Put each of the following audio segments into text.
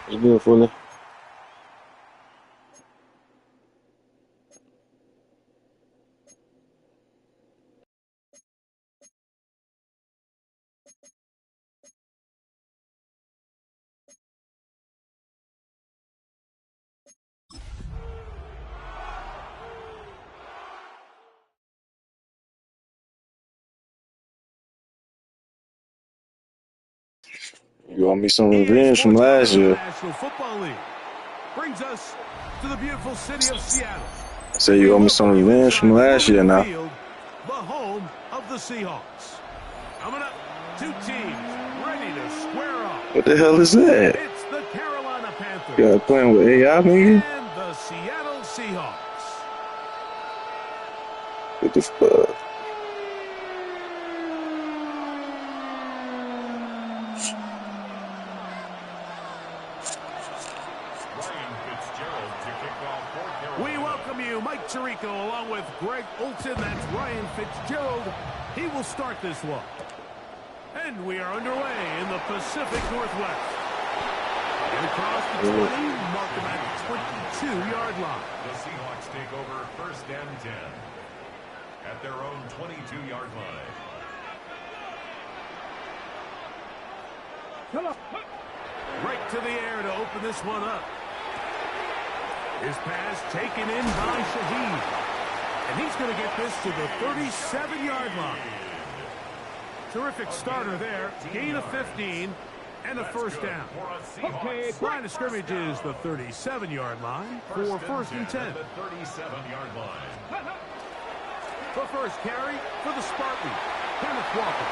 It's good, Fuller. You want me some revenge from last year? National Football League brings us to the beautiful city of Seattle. I said you want me some revenge from last year now. The home of the Seahawks. Coming up, two teams ready to square off. What the hell is that? It's the Carolina Panthers. You got playing with AI, nigga? And the Seattle Seahawks. What the fuck? We welcome you, Mike Tirico, along with Greg Olson. That's Ryan Fitzgerald. He will start this one. And we are underway in the Pacific Northwest. And across the 20, mark them at the 22-yard line. The Seahawks take over first and 10 at their own 22-yard line. Right to the air to open this one up. His pass taken in by Shaheed. And he's going to get this to the 37-yard line. Terrific starter there. Gain of 15 and a first down. Okay, line of scrimmage is the 37-yard line for first and 10. The 37-yard line. The first carry for the Spartans. Kenneth Walker.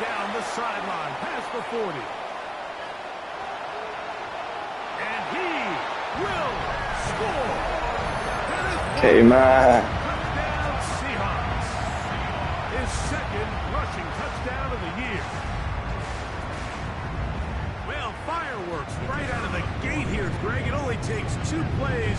Down the sideline, past the 40. And he will score. Okay, man. Touchdown Seahawks. His second rushing touchdown of the year. Well, fireworks right out of the gate here, Greg. It only takes 2 plays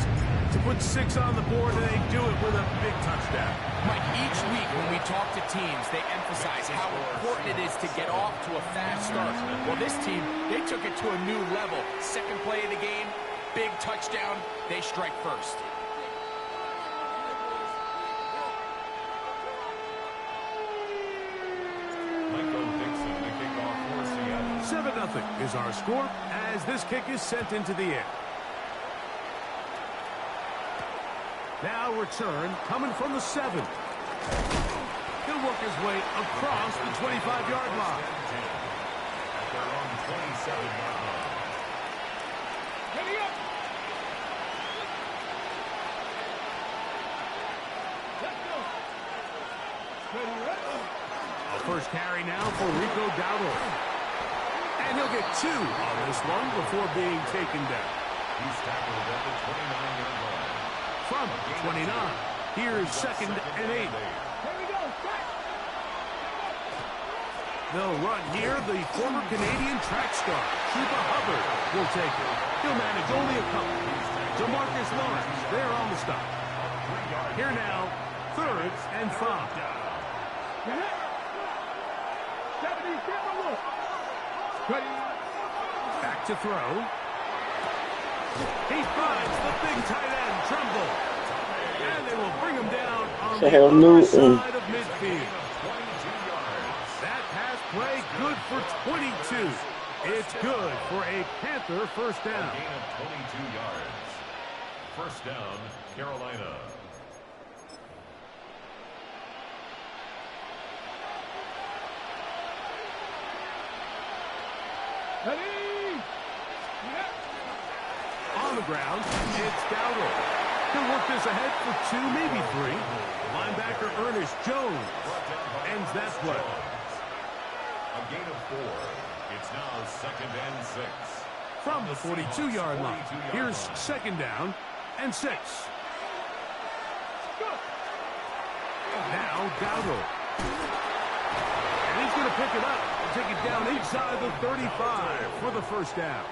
to put 6 on the board, and they do it with a big touchdown. Mike, each week when we talk to teams, they emphasize how important it is to get off to a fast start. Well, this team, they took it to a new level. Second play of the game, big touchdown, they strike first. Michael Dixon, the kickoff for Seattle. 7-0 is our score as this kick is sent into the air. Now return coming from the 7. He'll work his way across the 25-yard line. At their own 27-yard line. Ready up. Let's go. Ready up. A first carry now for Rico Dowdle. And he'll get 2 on this one before being taken down. He's tackled at the 29-yard line. From 29, here's second and 8. They'll run here. The former Canadian track star, Chuba Hubbard, will take it. He'll manage only a couple. DeMarcus Lawrence there on the stop. Here now, 3rd and 5. Back to throw. He finds the big tight end, Tremble. And they will bring him down on the other side of midfield. That pass play good for 22. It's good for a Panther first down. A gain of 22 yards. First down, Carolina. On the ground, it's Dowdle. He'll work this ahead for 2, maybe 3. Linebacker Ernest Jones ends that play. A gain of 4. It's now second and 6. From the 42-yard line, here's second down and 6. Now Dowdle. And he's going to pick it up and take it down inside the 35 for the first down.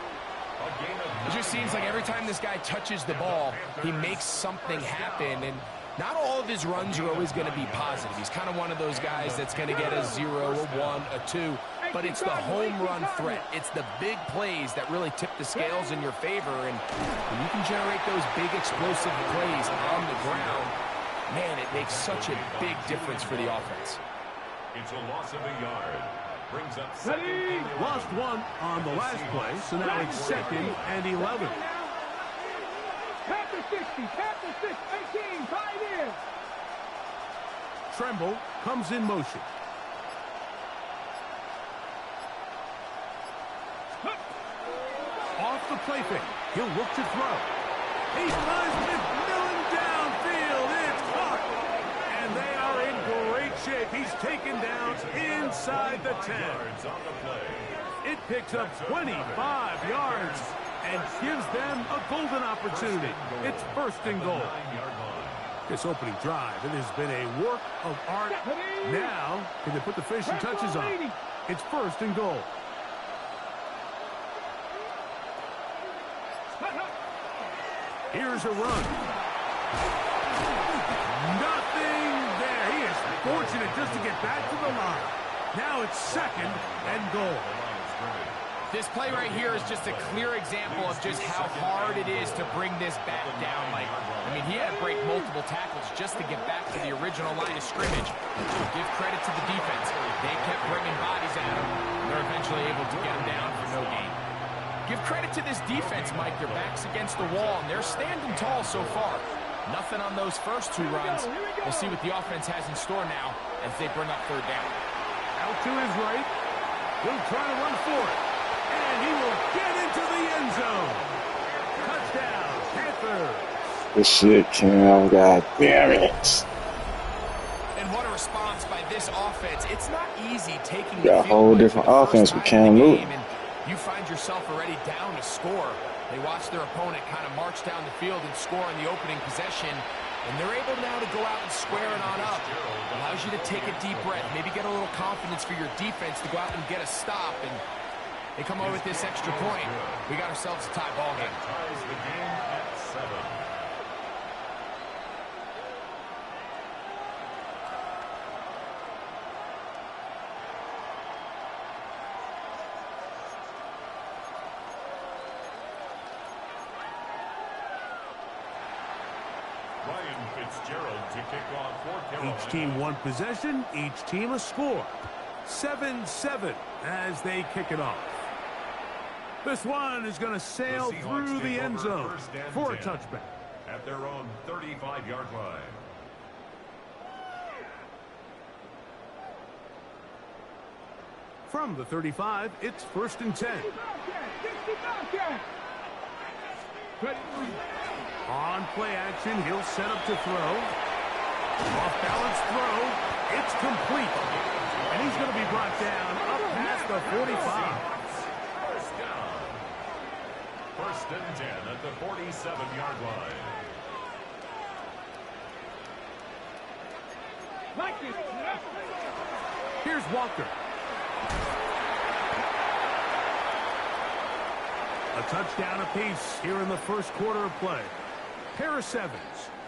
It just seems like every time this guy touches the ball, he makes something happen, and not all of his runs are always going to be positive. He's kind of one of those guys that's going to get a 0, a 1, a 2. but it's the home run threat. It's the big plays that really tip the scales in your favor, and when you can generate those big explosive plays on the ground, man, it makes such a big difference for the offense. It's a loss of a yard. Brings up second. Lost one on the last play, so now it's 2nd and 11. Panther 60, Panther 6, 18, 5 in. Tremble comes in motion. Off the play fake. He'll look to throw. He finds McMillan downfield. It's caught. And they are in great shape. He's taken down inside the 10. On the play. It picks up 25 yards and gives them a golden opportunity. It's 1st and goal. 9-yard line. This opening drive, it has been a work of art. Now, can they put the finishing touches on? It's 1st and goal. Here's a run. Nothing there. He is fortunate just to get back to the line. Now it's 2nd and goal. This play right here is just a clear example of just how hard it is to bring this back down, Mike. I mean, he had to break multiple tackles just to get back to the original line of scrimmage. So give credit to the defense. They kept bringing bodies at him. They're eventually able to get him down for no gain. Give credit to this defense, Mike. Their back's against the wall, and they're standing tall so far. Nothing on those first 2 runs. We'll see what the offense has in store now as they bring up 3rd down. Out to his right. He'll try to run for it. And he will get into the end zone. Touchdown, Panthers. This shit, Cam. God damn it. And what a response by this offense. It's not easy taking Got a whole different offense with Cam Newton. You find yourself already down to score. They watch their opponent kind of march down the field and score in the opening possession, and they're able now to go out and square it on up. Allows you to take a deep breath, maybe get a little confidence for your defense to go out and get a stop, and they come over with this extra point. We got ourselves a tie ball game. Ties the game at 7. Ryan Fitzgerald to kick off for Carolina. Each team 1 possession, each team a score. 7-7 as they kick it off. This one is going to sail through the end zone for a touchback. At their own 35-yard line. From the 35, it's 1st and 10. On play action, he'll set up to throw. Off balance throw. It's complete. And he's going to be brought down up past the 45. 1st and 10 at the 47-yard line. Here's Walker. A touchdown apiece here in the 1st quarter of play. Pair of 7s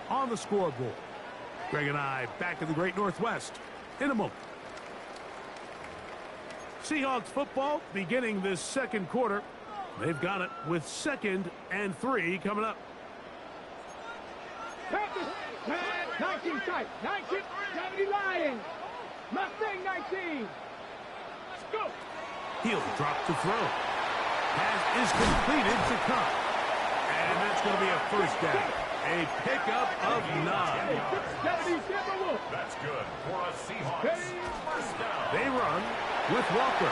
on the scoreboard. Greg and I back in the Great Northwest in a moment. Seahawks football beginning this 2nd quarter. They've got it with 2nd and 3 coming up. 19 tight. 19. 70 Lions. Mustang 19. Let's go. He'll drop to throw. Pass is completed to Cup. And that's going to be a 1st down. A pickup of 9. That's good for a Seahawks. 1st down. They run with Walker.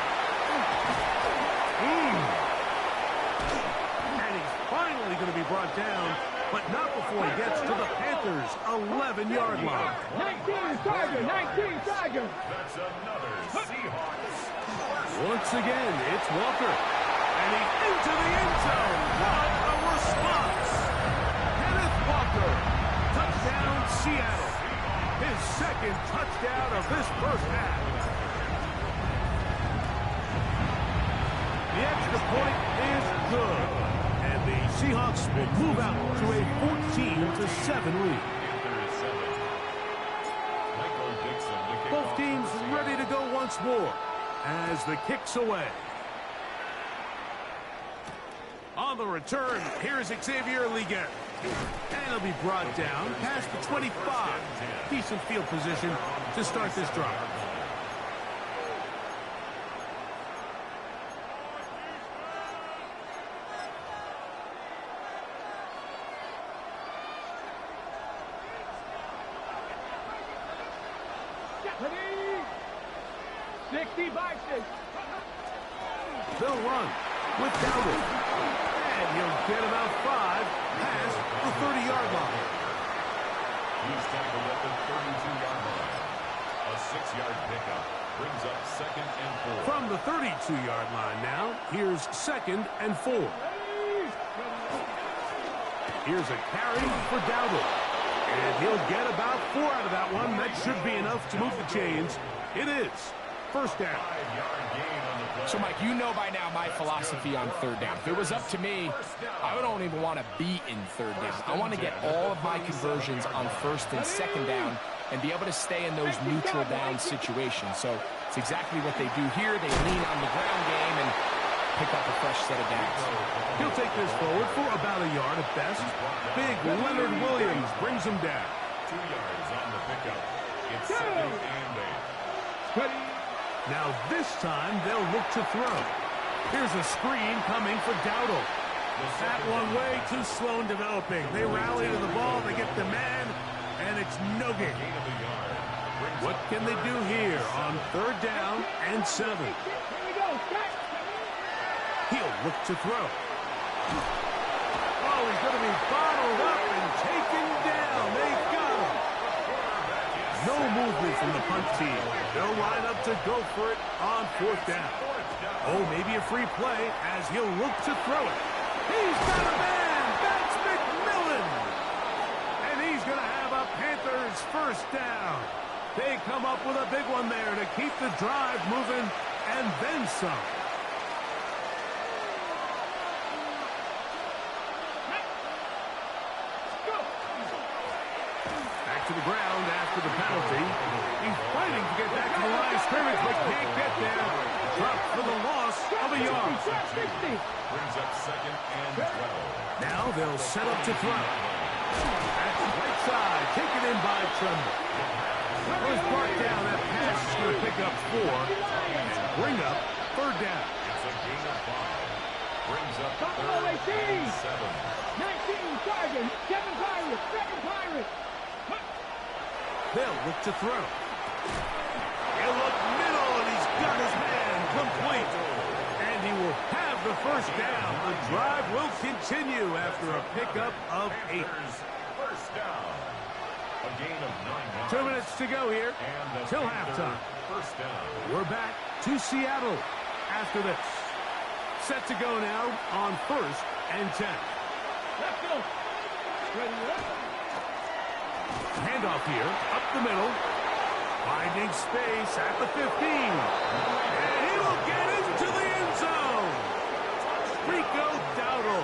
And he's finally going to be brought down, but not before he gets to the Panthers' 11-yard line. 19 Tiger. 19 Tiger. That's another Seahawks. Once again, it's Walker. And he's into the end zone. What a response. Kenneth Walker. Touchdown, Seattle. His 2nd touchdown of this 1st half. The extra point is good. And the Seahawks will move out to a 14-7 lead. Both teams ready to go once more as the kick's away. On the return, here's Xavier Liga. And he'll be brought down past the 25. Decent field position to start this drive. Ready? 60 by 6. They'll run with Dowdle. And he'll get about 5 past the 30-yard line. He's tackled at the 32-yard line. A 6-yard pickup brings up 2nd and 4. From the 32-yard line now, here's 2nd and 4. Here's a carry for Dowdle. And he'll get about 4 out of that one. That should be enough to move the chains. It is. First down. 5-yard gain on the play. So, Mike, you know by now my philosophy on third down. If it was up to me, I don't even want to be in third down. I want to get all of my conversions on first and second down and be able to stay in those neutral down situations. So it's exactly what they do here. They lean on the ground game and pick up a fresh set of downs. He'll take this forward for about a yard at best. Big Leonard Williams brings him down. 2 yards on the pickup. It's 2nd and 8. Ready? Now this time they'll look to throw. Here's a screen coming for Dowdle. That one way too slow in developing. They rally to the ball, they get the man, and it's no gain. Gain of a yard. Brings What up can they do here on 3rd down and 7? Here we go. Set. He'll look to throw. Oh, he's going to be bottled up and taken down. They got him. No movement from the punt team. They'll line up to go for it on 4th down. Oh, maybe a free play as he'll look to throw it. He's got a man. That's McMillan. And he's going to have a Panthers first down. They come up with a big one there to keep the drive moving and then some. Back to the ground after the penalty. He's fighting to get back to the line of scrimmage, but can't get there. Dropped for the loss of a yard. 60. brings up 2nd and 12. Now they'll set up to throw. That's right side, taken in by Tremble. Goes brought down. That pass is going to pick up 4 and bring up 3rd down. It's a gain of 5. Brings up Buffalo 3rd 18. and 7. 19 Sergeant. 7 Pirates. 2nd Pirates. They'll look to throw. He'll look middle, and he's got his man complete. And he will have the first down. The drive will continue after a pickup of 8. Panthers first down. A gain of 9 yards. 2 minutes to go here And the till Panthers halftime. first down. We're back to Seattle after this. Set to go now on 1st and 10. Let's go. Ready up. Handoff here, up the middle. Finding space at the 15. And he will get into the end zone. Rico Dowdle.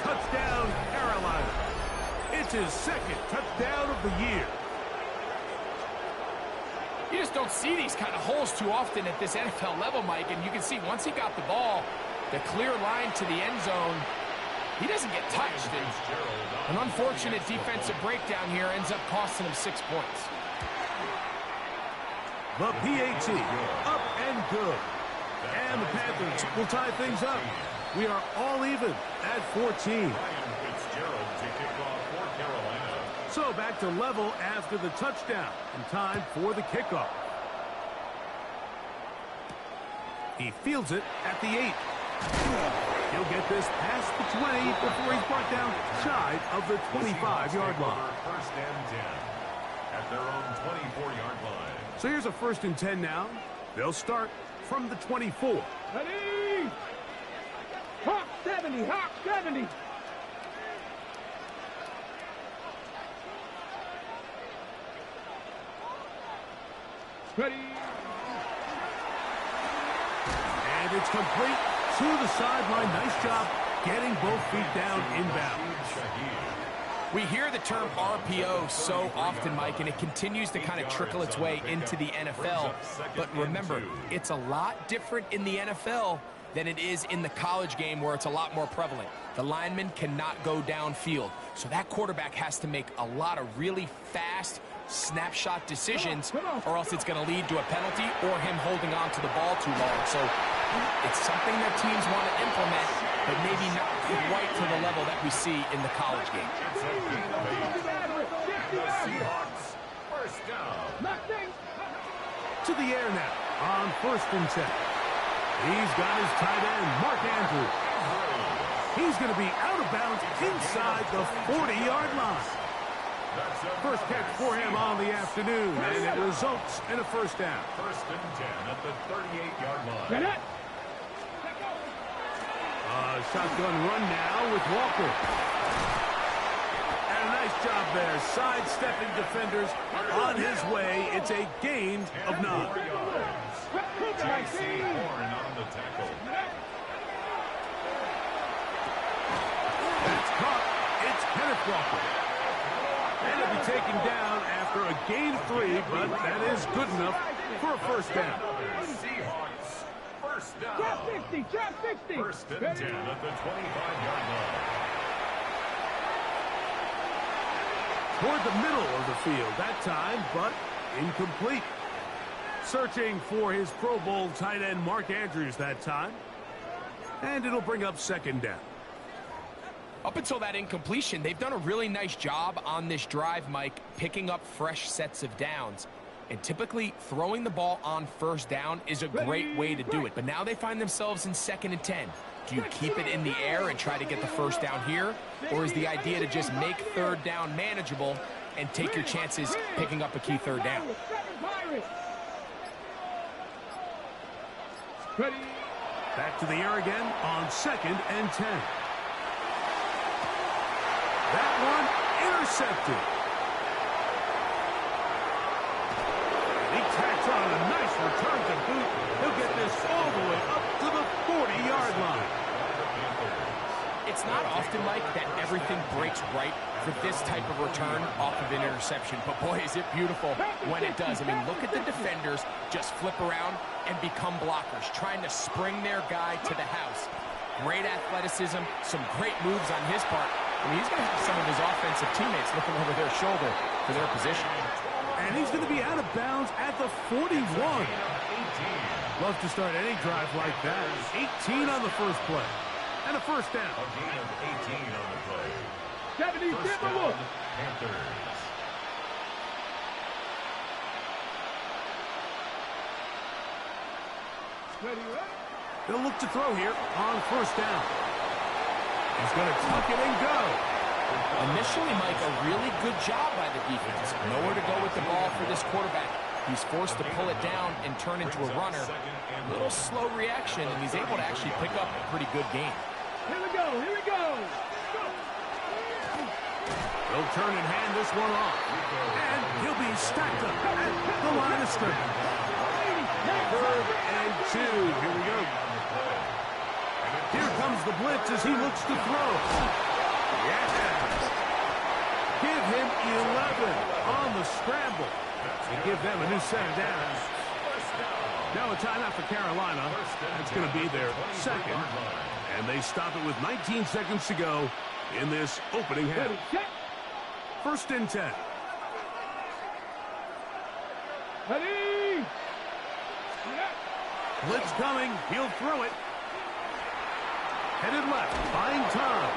Touchdown, Carolina. It's his 2nd touchdown of the year. You just don't see these kind of holes too often at this NFL level, Mike. And you can see once he got the ball, the clear line to the end zone, he doesn't get touched. And an unfortunate defensive breakdown here ends up costing him 6 points. The PAT, up and good. And the Panthers will tie things up. We are all even at 14. Ryan Fitzgerald to kick off for Carolina. So back to level after the touchdown. And time for the kickoff. He fields it at the 8. He'll get this past the 20 before he's brought down shy of the 25-yard line. First and 10 at their own 24-yard line. So here's a 1st and 10 now. They'll start from the 24. Ready. Hawk 70. Hawk 70. Ready. And it's complete to the sideline. Nice job getting both feet down inbound. We hear the term RPO so often, Mike, and it continues to kind of trickle its way into the NFL. But remember, it's a lot different in the NFL than it is in the college game where it's a lot more prevalent. The lineman cannot go downfield, so that quarterback has to make a lot of really fast snapshot decisions, or else it's going to lead to a penalty or him holding on to the ball too long. So it's something that teams want to implement, but maybe not quite to the level that we see in the college game. The Seahawks, first down. To the air now on 1st and 10. He's got his tight end, Mark Andrews. He's going to be out of bounds inside the 40-yard line. First catch for him on the afternoon, and it results in a first down. 1st and 10 at the 38-yard line. Shotgun run now with Walker. And a nice job there, sidestepping defenders on his way. It's a gain of 9. J.C. Horn on the tackle. It's caught. It's Kenneth Walker. And it'll be taken down after a gain of 3, but that is good enough for a first down. Seahawks, first down. Trap 60, trap 60. 1st and 10 at the 25-yard line. Toward the middle of the field that time, but incomplete. Searching for his Pro Bowl tight end Mark Andrews that time. And it'll bring up 2nd down. Up until that incompletion, they've done a really nice job on this drive, Mike, picking up fresh sets of downs. And typically, throwing the ball on 1st down is a great way to do it. But now they find themselves in 2nd and 10. Do you keep it in the air and try to get the first down here? Or is the idea to just make 3rd down manageable and take your chances picking up a key 3rd down? Back to the air again on 2nd and 10. That one intercepted. He tacks on a nice return to boot. He'll get this all the way up to the 40-yard line. It's not often, Mike, that everything breaks right for this type of return off of an interception. But, boy, is it beautiful when it does. I mean, look at the defenders just flip around and become blockers, trying to spring their guy to the house. Great athleticism, some great moves on his part. I mean, he's going to have some of his offensive teammates looking over their shoulder for their position. And he's going to be out of bounds at the 41. Love to start any drive like that. 18 on the first play. And a first down. A gain of 18 on the play. 70, First down, Panthers. They'll look to throw here on 1st down. He's going to tuck it and go. Initially, Mike, a really good job by the defense. Nowhere to go with the ball for this quarterback. He's forced to pull it down and turn into a runner. A little slow reaction, and he's able to actually pick up a pretty good game. Here we go, here we go. They'll turn and hand this one off. And he'll be stacked up at the line of scrimmage. 3rd and 2. Here we go. Here comes the blitz as he looks to throw. Yes. Give him 11 on the scramble. And give them a new set of downs. Now a timeout for Carolina. That's going to be their 2nd. And they stop it with 19 seconds to go in this opening half. 1st and 10. Ready? Blitz coming. He'll throw it. Headed left. Buying time.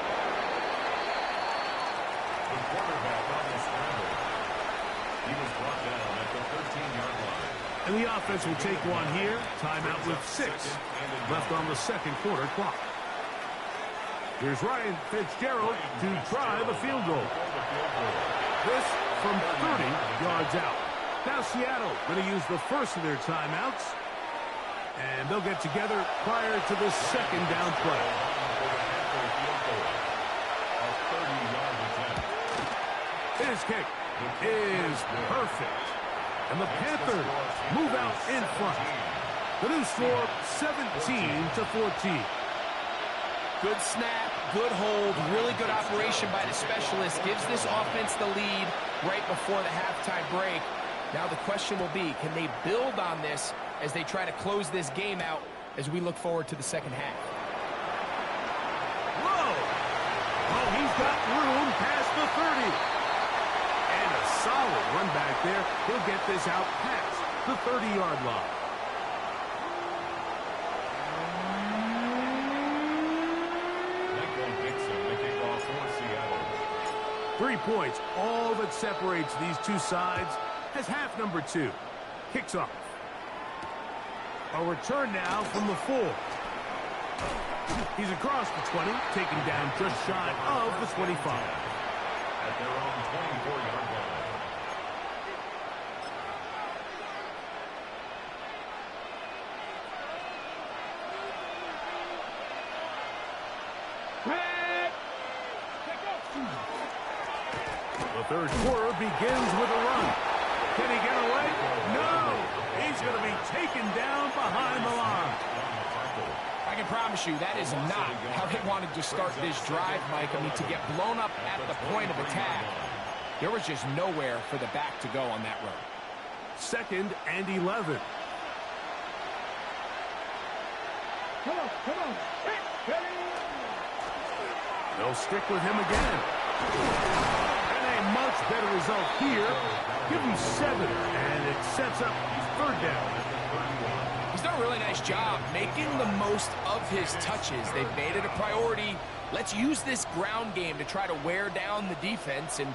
The quarterback on the scramble. He was brought down at the 13-yard line. And the offense will take one here. Timeout with 6 left on the 2nd quarter clock. Here's Ryan Fitzgerald to try the field goal. This from 30 yards out. Now Seattle going to use the first of their timeouts. And they'll get together prior to the 2nd down play. His kick is perfect. And the Panthers move out in front. The new score, 17-14. Good snap, good hold, really good operation by the specialist, gives this offense the lead right before the halftime break. Now the question will be, can they build on this as they try to close this game out as we look forward to the second half? Whoa! Oh, he's got room past the 30. And a solid run back there. He'll get this out past the 30-yard line. Michael Dixon, the kickoff for Seattle. 3 points, all that separates these two sides as half number 2 kicks off. A return now from the 4. He's across the 20, taken down just shy of the 25. At their own 24-yard line. The third quarter begins with a run. Can he get away? No! He's going to be taken down behind the line. I can promise you that is not how they wanted to start this drive, Mike. I mean, to get blown up at the point of attack, there was just nowhere for the back to go on that run. 2nd and 11. Come on, come on. They'll stick with him again. And a much better result here. Give him 7, and it sets up 3rd down. He's done a really nice job making the most of his touches. They've made it a priority. Let's use this ground game to try to wear down the defense, and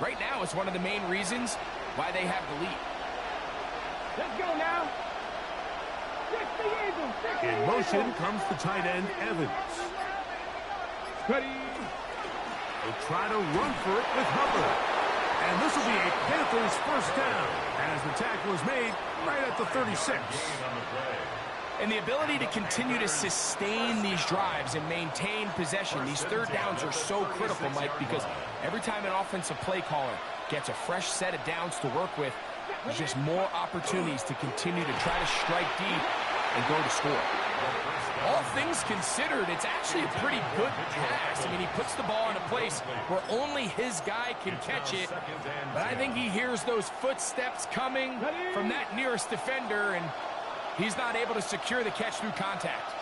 right now it's one of the main reasons why they have the lead. Let's go now. In motion comes the tight end, Evans. Ready. They'll try to run for it with Hubbard. And this will be a Panthers first down as the tackle is made right at the 36. And the ability to continue to sustain these drives and maintain possession, these third downs are so critical, Mike, because every time an offensive play caller gets a fresh set of downs to work with, there's just more opportunities to continue to try to strike deep and go to score. All things considered, it's actually a pretty good pass. I mean, he puts the ball in a place where only his guy can catch it. But I think he hears those footsteps coming from that nearest defender, and he's not able to secure the catch through contact.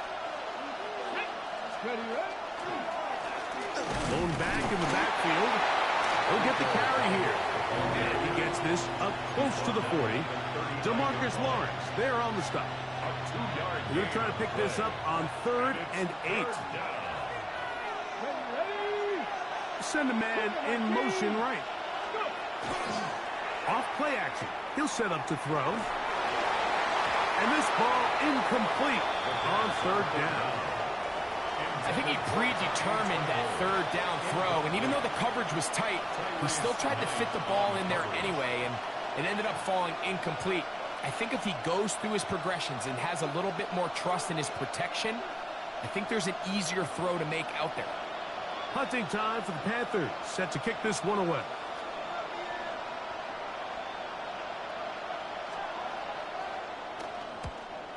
Blown back in the backfield. He'll get the carry here. And he gets this up close to the 40. DeMarcus Lawrence there on the stop. We're going to try to pick this up on 3rd and 8. Send a man in motion right. Off play action. He'll set up to throw. And this ball incomplete on 3rd down. I think he predetermined that 3rd down throw, and even though the coverage was tight, he still tried to fit the ball in there anyway, and it ended up falling incomplete. I think if he goes through his progressions and has a little bit more trust in his protection, I think there's an easier throw to make out there. Hunting time for the Panthers, set to kick this one away.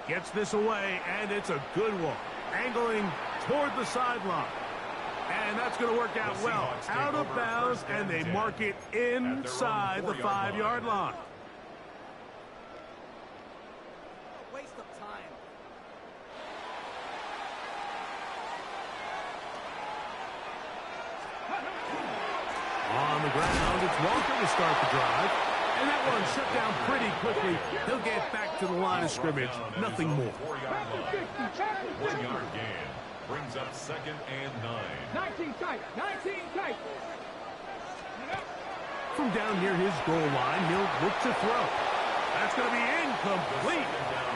Gets this away, and it's a good one. Angling toward the sideline. And that's going to work out well. Out of bounds, and they mark it inside the 5-yard line. Waste of time. On the ground, it's Walker to start the drive. And that one shut down pretty quickly. He'll get back to the line of scrimmage. Nothing more. 1-yard gain brings up 2nd and 9. 19 tight. 19 tight. From down near his goal line, he'll look to throw. That's going to be incomplete.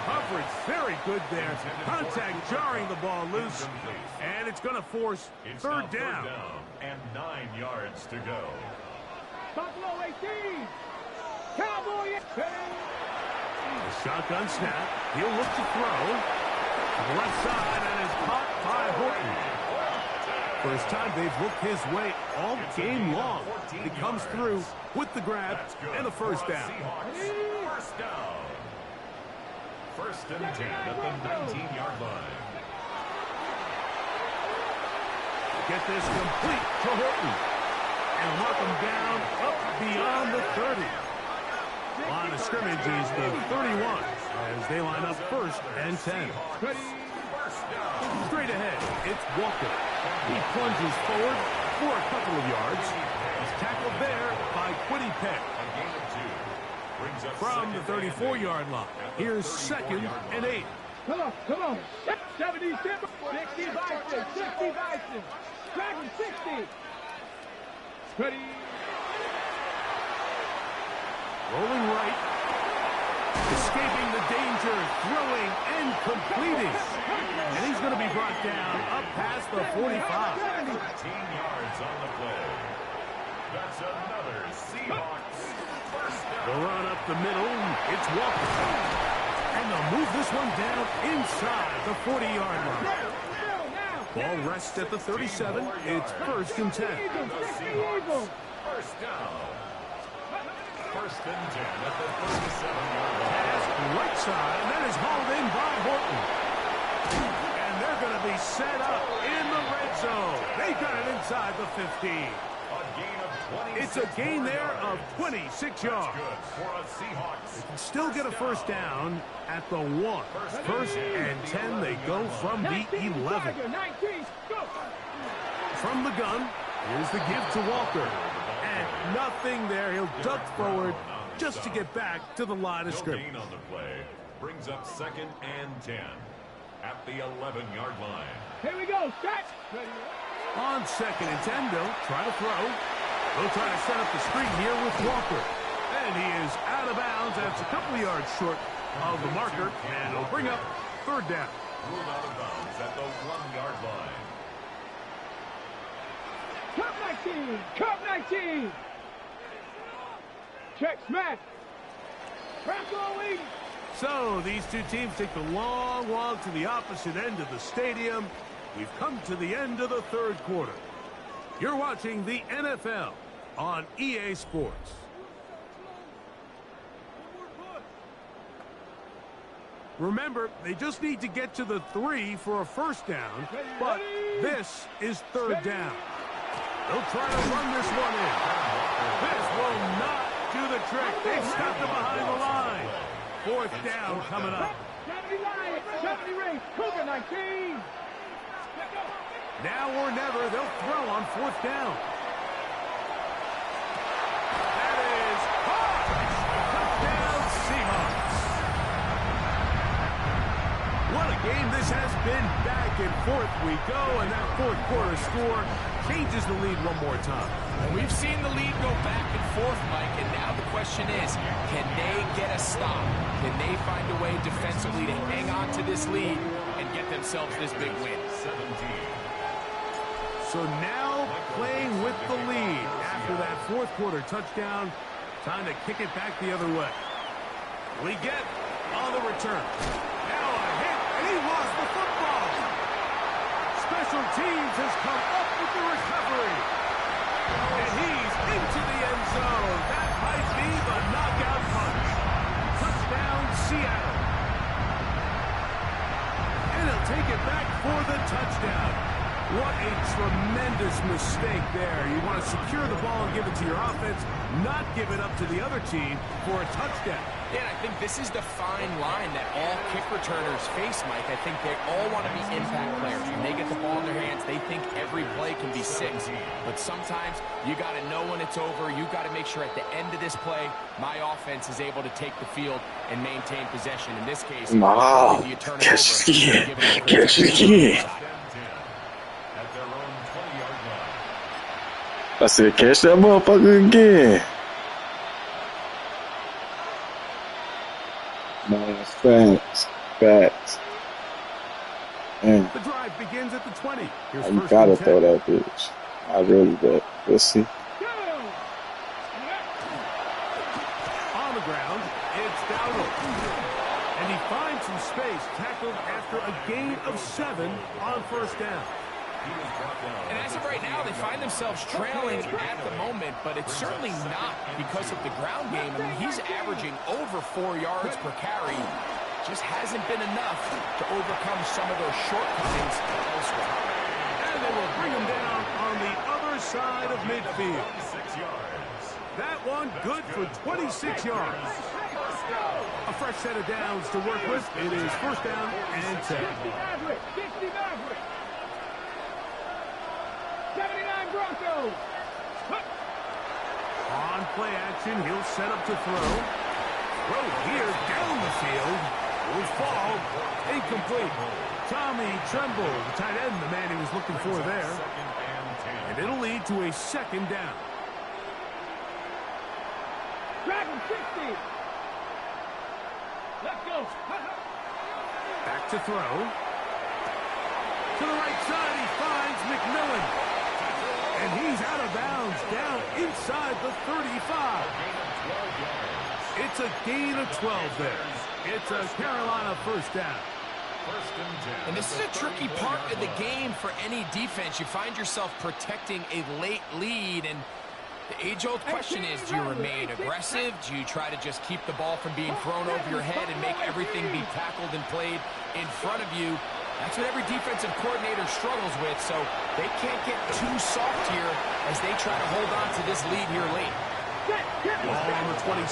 Coverage very good there. Contact jarring the ball loose. And it's going to force It's 3rd now down. and 9 yards to go. Buffalo 18. Cowboy. The shotgun snap. He'll look to throw. To the left side, and is caught by Horton. First time they've looked his way all game long. He comes through with the grab and a first down. Seahawks, first down. 1st and 10 at the 19-yard line. get this complete to Horton. And knock him down up beyond the 30. Line of scrimmage is the 31 as they line up 1st and 10. Straight ahead, it's Walker. He plunges forward for a couple of yards. He's tackled there by Quiddy Peck. From the 34-yard line, here's 2nd and 8. Come on, come on. 70, 60 Bison, 60 Bison. Dragon 60. Ready. Rolling right. Escaping the danger, throwing and completing. And he's going to be brought down up past the 45. 13 yards on the play. That's another Seahawks first down. The run up the middle. It's Walker. And they'll move this one down inside the 40-yard line. Ball rests at the 37. It's 1st and 10. The Seahawks first down. 1st and 10 at the 37-yard line. Pass right side, and that is hauled in by Horton. And they're going to be set up in the red zone. They got it inside the 15. A gain of 26. It's a gain there of 26 yards. Good for a Seahawks. Still get a 1st down at the 1. 1st and 10, they go from the 11. From the gun, here's the give to Walker. And nothing there. He'll duck forward just to get back to the line of scrimmage. Gain on the play. Brings up 2nd and 10 at the 11-yard line. Here we go, set. On 2nd and 10, they'll try to throw. They'll try to set up the screen here with Walker. And he is out of bounds. That's a couple of yards short of the marker. And it'll bring up 3rd down. Ruled out of bounds at the 1-yard line. Cup 19, Cup 19. Check smash. Press rolling. So these two teams take the long walk to the opposite end of the stadium. We've come to the end of the 3rd quarter. You're watching the NFL on EA Sports. Remember, they just need to get to the 3 for a 1st down, but this is 3rd down. They'll try to run this one in. This will not do the trick. They've stopped them behind the line. 4th down coming up. 70 Lions, 70 race, Cougar 19. Now or never, they'll throw on 4th down. That is caught. Touchdown, Seahawks. What a game this has been. Back and forth we go, and that 4th quarter score changes the lead one more time. We've seen the lead go back and forth, Mike, and now the question is, can they get a stop? Can they find a way defensively to hang on to this lead and get themselves this big win? 17. So now playing with the lead after that 4th quarter touchdown, time to kick it back the other way. We get on the return. Now a hit, and he lost the football. Special teams has come up with the recovery. And he's into the end zone. That might be the knockout punch. Touchdown, Seattle. And he'll take it back for the touchdown. What a tremendous mistake there. You want to secure the ball and give it to your offense, not give it up to the other team for a touchdown. Yeah, I think this is the fine line that all kick returners face, Mike. I think they all want to be impact players. When they get the ball in their hands, they think every play can be 6. But sometimes you got to know when it's over. You got to make sure at the end of this play, my offense is able to take the field and maintain possession. In this case, Wow. you turn it Catch over. it again. Catch it again. At their own 20-yard line. I said, catch that motherfucker again. Man, facts. Facts. Man, The drive begins at the 20. Here's you 1st gotta and 10. throw that bitch. I really bet. Let's see. On the ground, it's Dowdle. And he finds some space, tackled after a gain of 7 on 1st down. And as of right now, they find themselves trailing at the moment, but it's certainly not because of the ground game. I mean, he's averaging over 4 yards per carry. Just hasn't been enough to overcome some of those shortcomings elsewhere. And they will bring him down on the other side of midfield. 6 yards. That one good for 26 yards. A fresh set of downs to work with. It is first down and 10. 60 Mavericks. 79 Broncos. On play action, he'll set up to throw. Throw here down the field. Will fall. Incomplete. Tommy Tremble, the tight end, the man he was looking for there. And it'll lead to a second down. Dragon 60. Let's go. Back to throw. To the right side, he finds McMillan. And he's out of bounds, down inside the 35. It's a gain of 12 there. It's a Carolina first down. And this is a tricky part of the game for any defense. You find yourself protecting a late lead, and the age-old question is, do you remain aggressive? Do you try to just keep the ball from being thrown over your head and make everything be tackled and played in front of you? That's what every defensive coordinator struggles with, so they can't get too soft here as they try to hold on to this lead here late. Ball on the 27.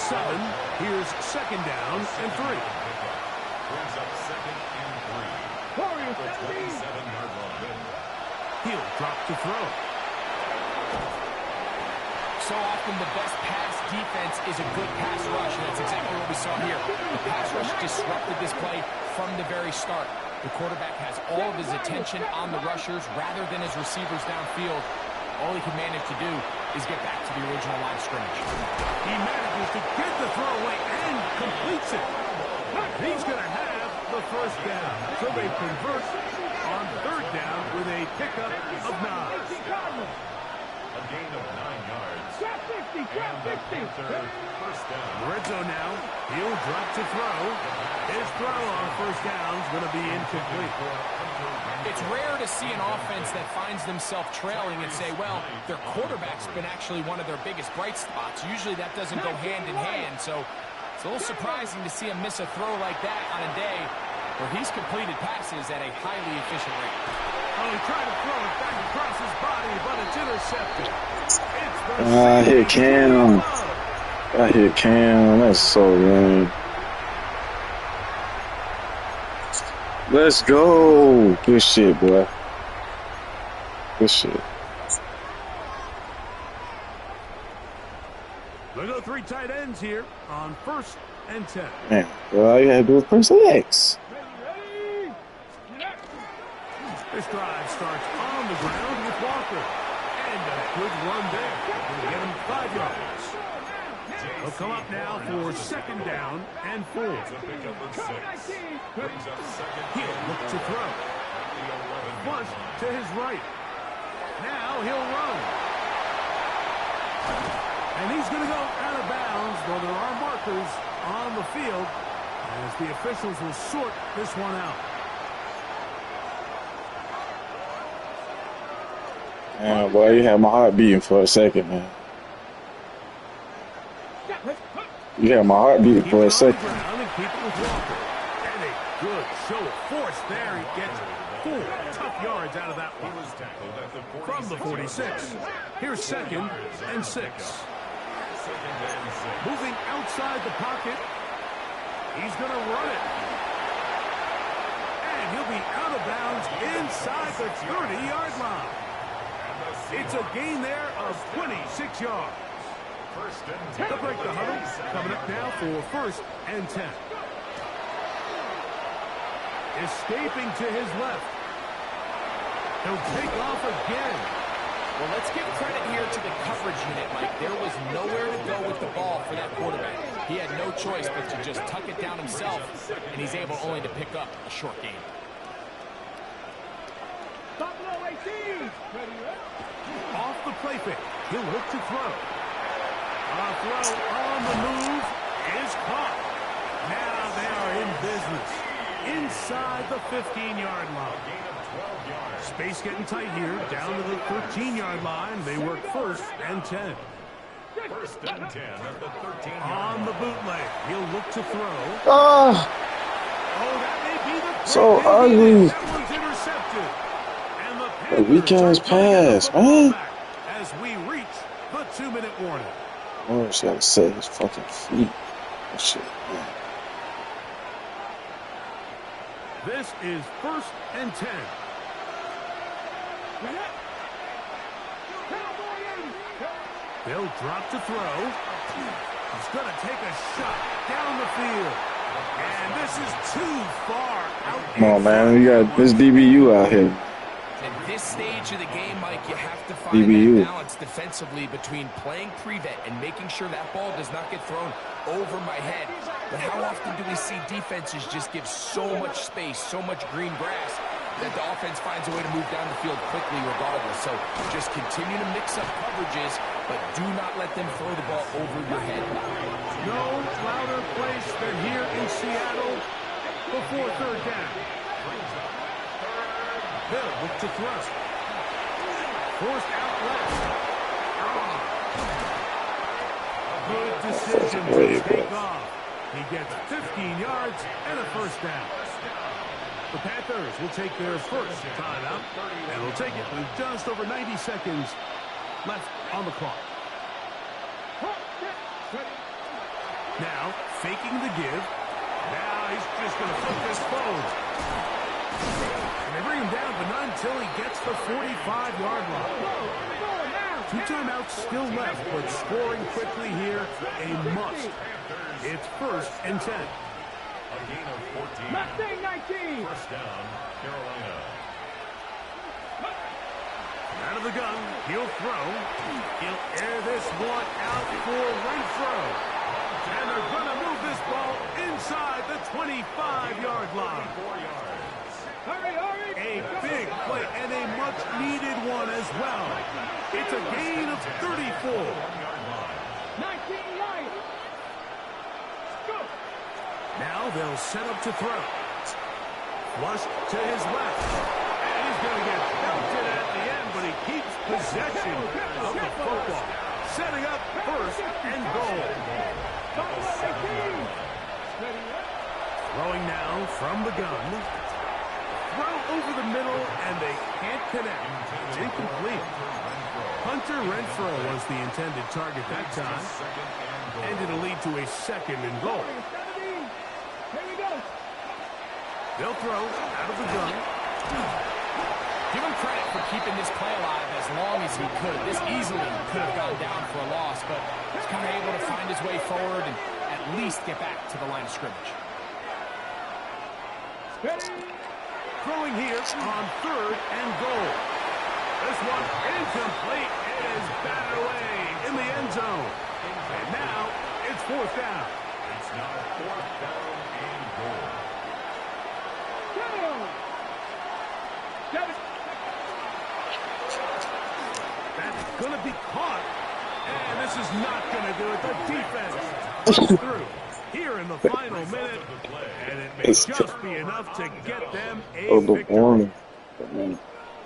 Here's second down and 3. Brings up second and 3. Warriors The 70. 27-yard line. He'll drop to throw. So often the best pass defense is a good pass rush, and that's exactly what we saw here. The pass rush disrupted this play from the very start. The quarterback has all of his attention on the rushers rather than his receivers downfield. All he can manage to do is get back to the original line of scrimmage. He manages to get the throw away and completes it. He's going to have the first down. So they convert on third down with a pickup of 9. A gain of 9 yards. Drop 50. Drop 50. First down. Red zone now. He'll drop to throw. His throw on first down is going to be incomplete. It's rare to see an offense that finds themselves trailing and say, well, their quarterback's been actually one of their biggest bright spots. Usually that doesn't go hand in hand, so it's a little surprising to see him miss a throw like that on a day where he's completed passes at a highly efficient rate. Oh, he tried to throw it back across his body, but it's intercepted. It's the I hit Cam. I hit Cam. That's so lame. Let's go. Good shit, boy. Good shit. They go 3 tight ends here on first and 10. Man, well, all you had to do was press X. Ready. This drive starts on the ground with Walker. And a good run there. Going to get him 5 yards. He'll come up now for second down and 4. It's a pickup of 6. Brings up second. He'll look to throw. Bunt to his right. Now he'll run. And he's going to go out of bounds, though there are markers on the field as the officials will sort this one out. Man, boy, you had my heart beating for a second, man. You had my heart beating for a second. And keep it with Walker. And a good show of force there. He gets 4 tough yards out of that one. He was tackled at the 46. From the 46. Here's second and 6. Second and 6. Moving outside the pocket. He's going to run it. And he'll be out of bounds inside the 30-yard line. It's a gain there of 26 yards. First and 10. They'll break the huddle. Coming up now for first and 10. Escaping to his left. He'll take off again. Well, let's give credit here to the coverage unit, Mike. There was nowhere to go with the ball for that quarterback. He had no choice but to just tuck it down himself, and he's able only to pick up a short gain. Buffalo 18. Off the play fake. He'll look to throw. A throw on the move is caught. Now they are in business. Inside the 15-yard line. Space getting tight here. Down to the 13-yard line. They work first and 10. First and 10 at the 13-yard On the bootleg. He'll look to throw. Ah, Oh, that may be the so play. ugly. That one's intercepted. And the A weak-ass pass, man. As we reach the 2-minute warning. Oh, she gotta set his fucking feet. That shit, man. This is 1st and 10. They'll drop to throw. He's going to take a shot down the field. And this is too far out. Come on, man. You got this DBU out here. At this stage of the game, Mike, you have to find DBU. that balance defensively between playing prevent and making sure that ball does not get thrown over my head. But how often do we see defenses just give so much space, so much green grass, that the offense finds a way to move down the field quickly regardless? So just continue to mix up coverages, but do not let them throw the ball over your head. No louder place than here in Seattle before 3rd down. They'll look to throw. Forced out left. Good decision to take off. He gets 15 yards and a 1st down. The Panthers will take their first timeout, and they'll take it with just over 90 seconds left on the clock. Now, faking the give. Now he's just going to flip this phone. And they bring him down, but not until he gets the 45-yard line. 2 timeouts still left, but scoring quickly here, a must. It's 1st and 10. A gain of 14. Mustang 19. 1st down, Carolina. Out of the gun, he'll throw. He'll air this one out for Renfro. And they're going to move this ball inside the 25-yard line. 4 yards. Hurry, hurry. A big play and a much-needed one as well. It's a gain of 34. 19 right. Go. Now they'll set up to throw. Flush to his left. And he's going to get belted at the end, but he keeps possession of the football. Setting up 1st and goal. Throwing now from the gun. Throw over the middle, and they can't connect. It's incomplete. Hunter Renfro was the intended target that time. And it'll lead to a 2nd and goal. Here we go. They'll throw out of the gun. Give him credit for keeping this play alive as long as he could. This easily could have gone down for a loss, but he's kind of able to find his way forward and at least get back to the line of scrimmage. Throwing here on 3rd and goal. This one incomplete. It is batted away in the end zone. And now it's 4th down. It's now 4th down and goal. That's going to be caught. And this is not going to do it. The defense comes through here in the final minute. And it may just be enough to get them a victory.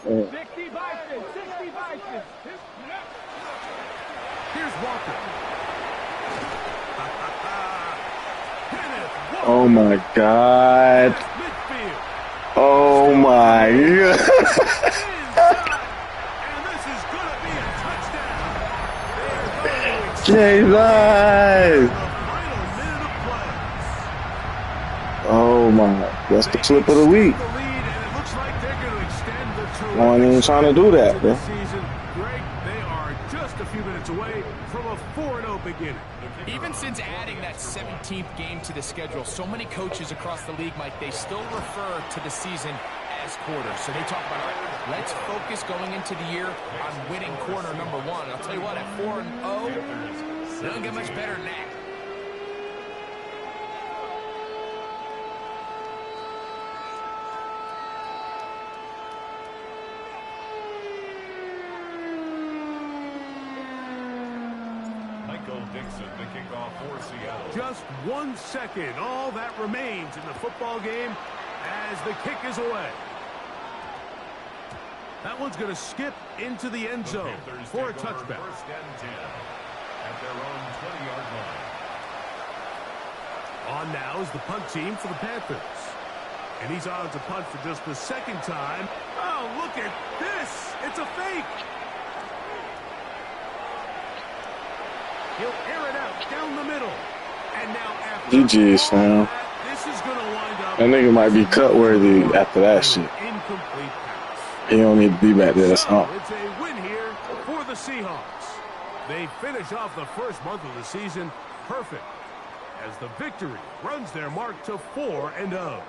60 Bison, 60 Bison. Here's Walker. Oh my God. Midfield. Oh my God. And this is going to be a touchdown. Jesus. The final minute of play. Oh my. That's the clip of the week. The lead, and it looks like they're going to extend the I ain't even trying to do that, bro. season. Greg, they are just a few minutes away from a 4-0 beginning. Even since adding that 17th game to the schedule, so many coaches across the league, Mike, they still refer to the season as quarters. So they talk about, all right, let's focus going into the year on winning quarter number 1. I'll tell you what, at 4-0, it doesn't get much better than that. Dixon to kick off for Seattle. Just 1 second, all that remains in the football game as the kick is away. That one's going to skip into the end zone for a touchback. 1st and 10 at their own 20-yard line. On now is the punt team for the Panthers. And he's on to punt for just the 2nd time. Oh, Oh, look at this. It's a fake. He'll air it out down the middle. And now after GG's, fam. this is going to wind up. That nigga might be cut worthy after that shit. Incomplete pass. He don't need to be back there. That's all. So it's a win here for the Seahawks. They finish off the first month of the season perfect as the victory runs their mark to 4-0.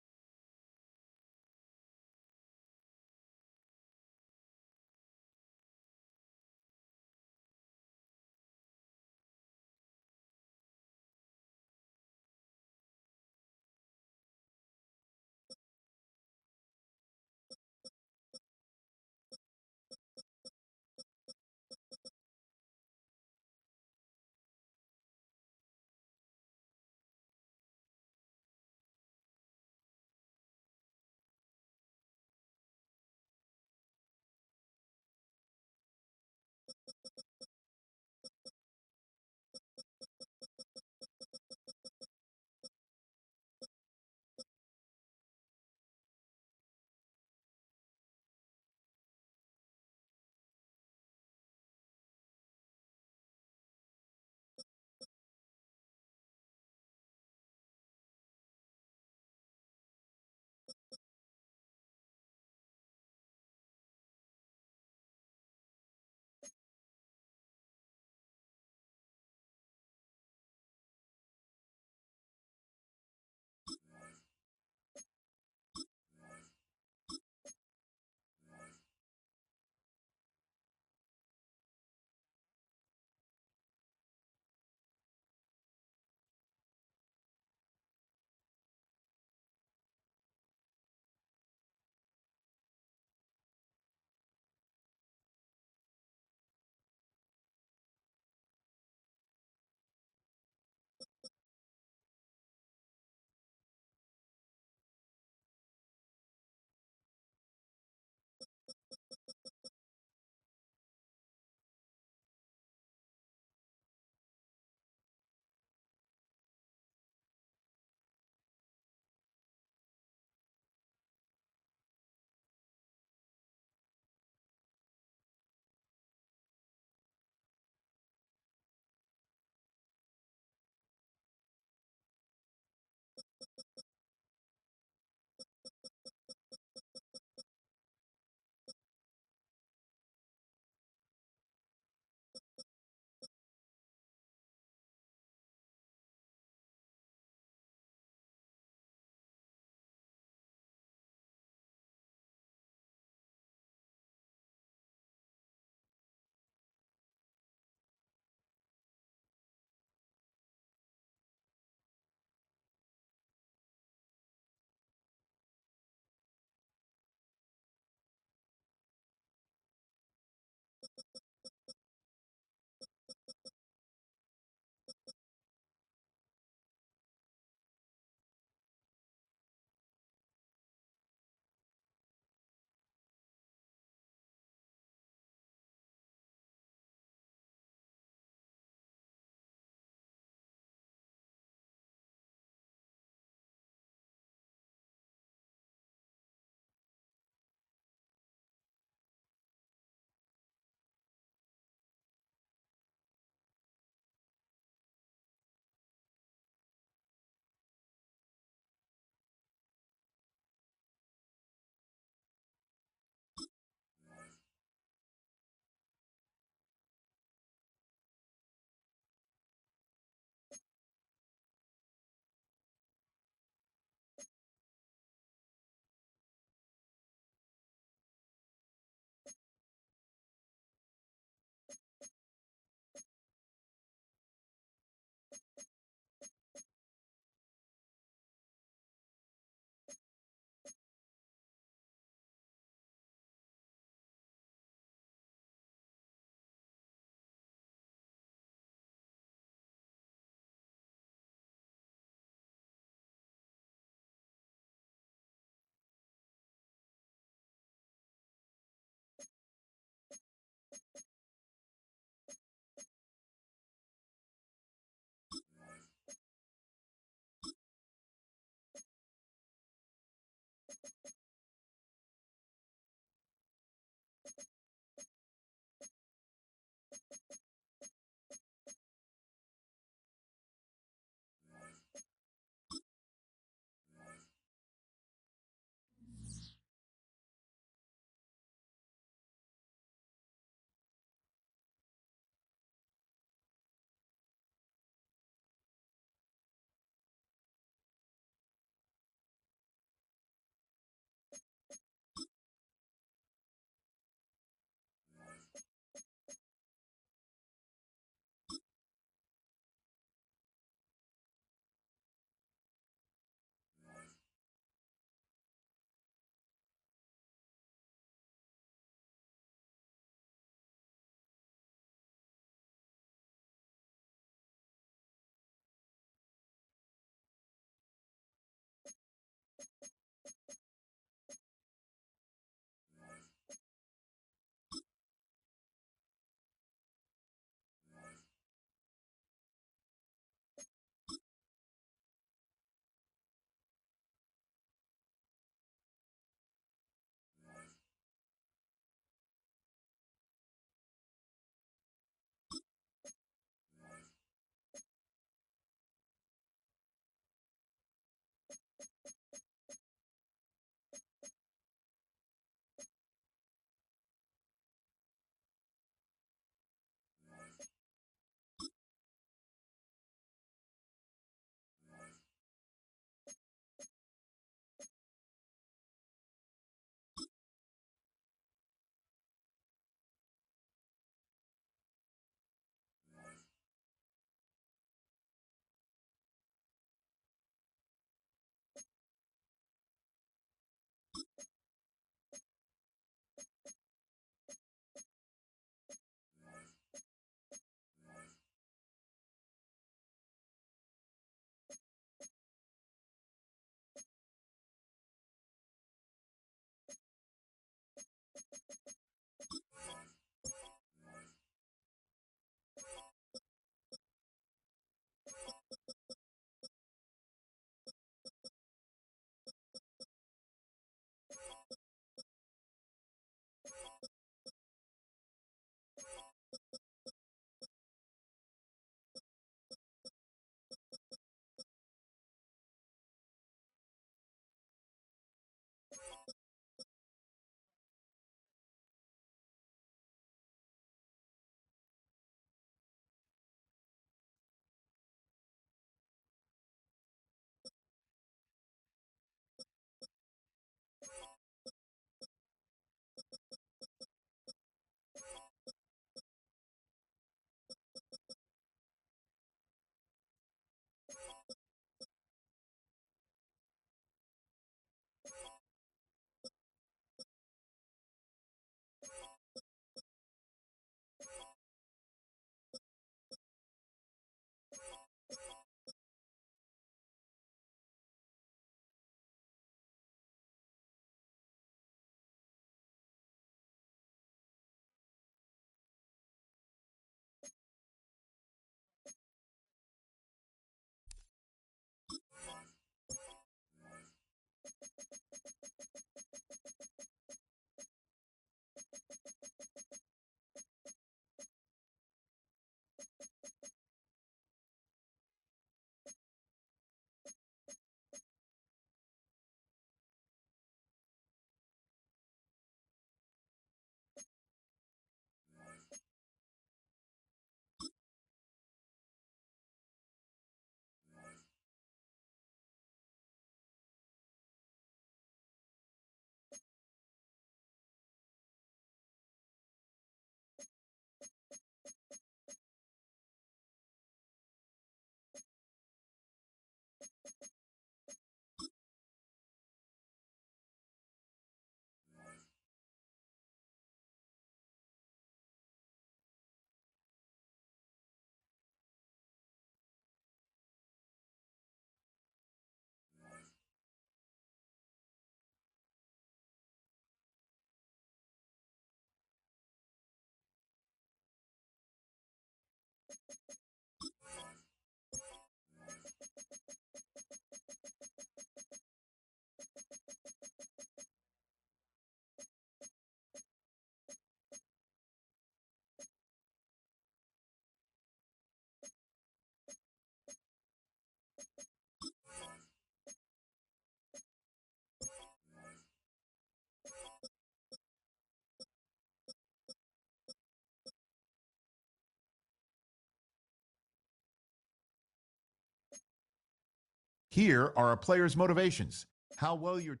Here are a player's motivations. How well your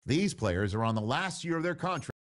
These players are on the last year of their contract.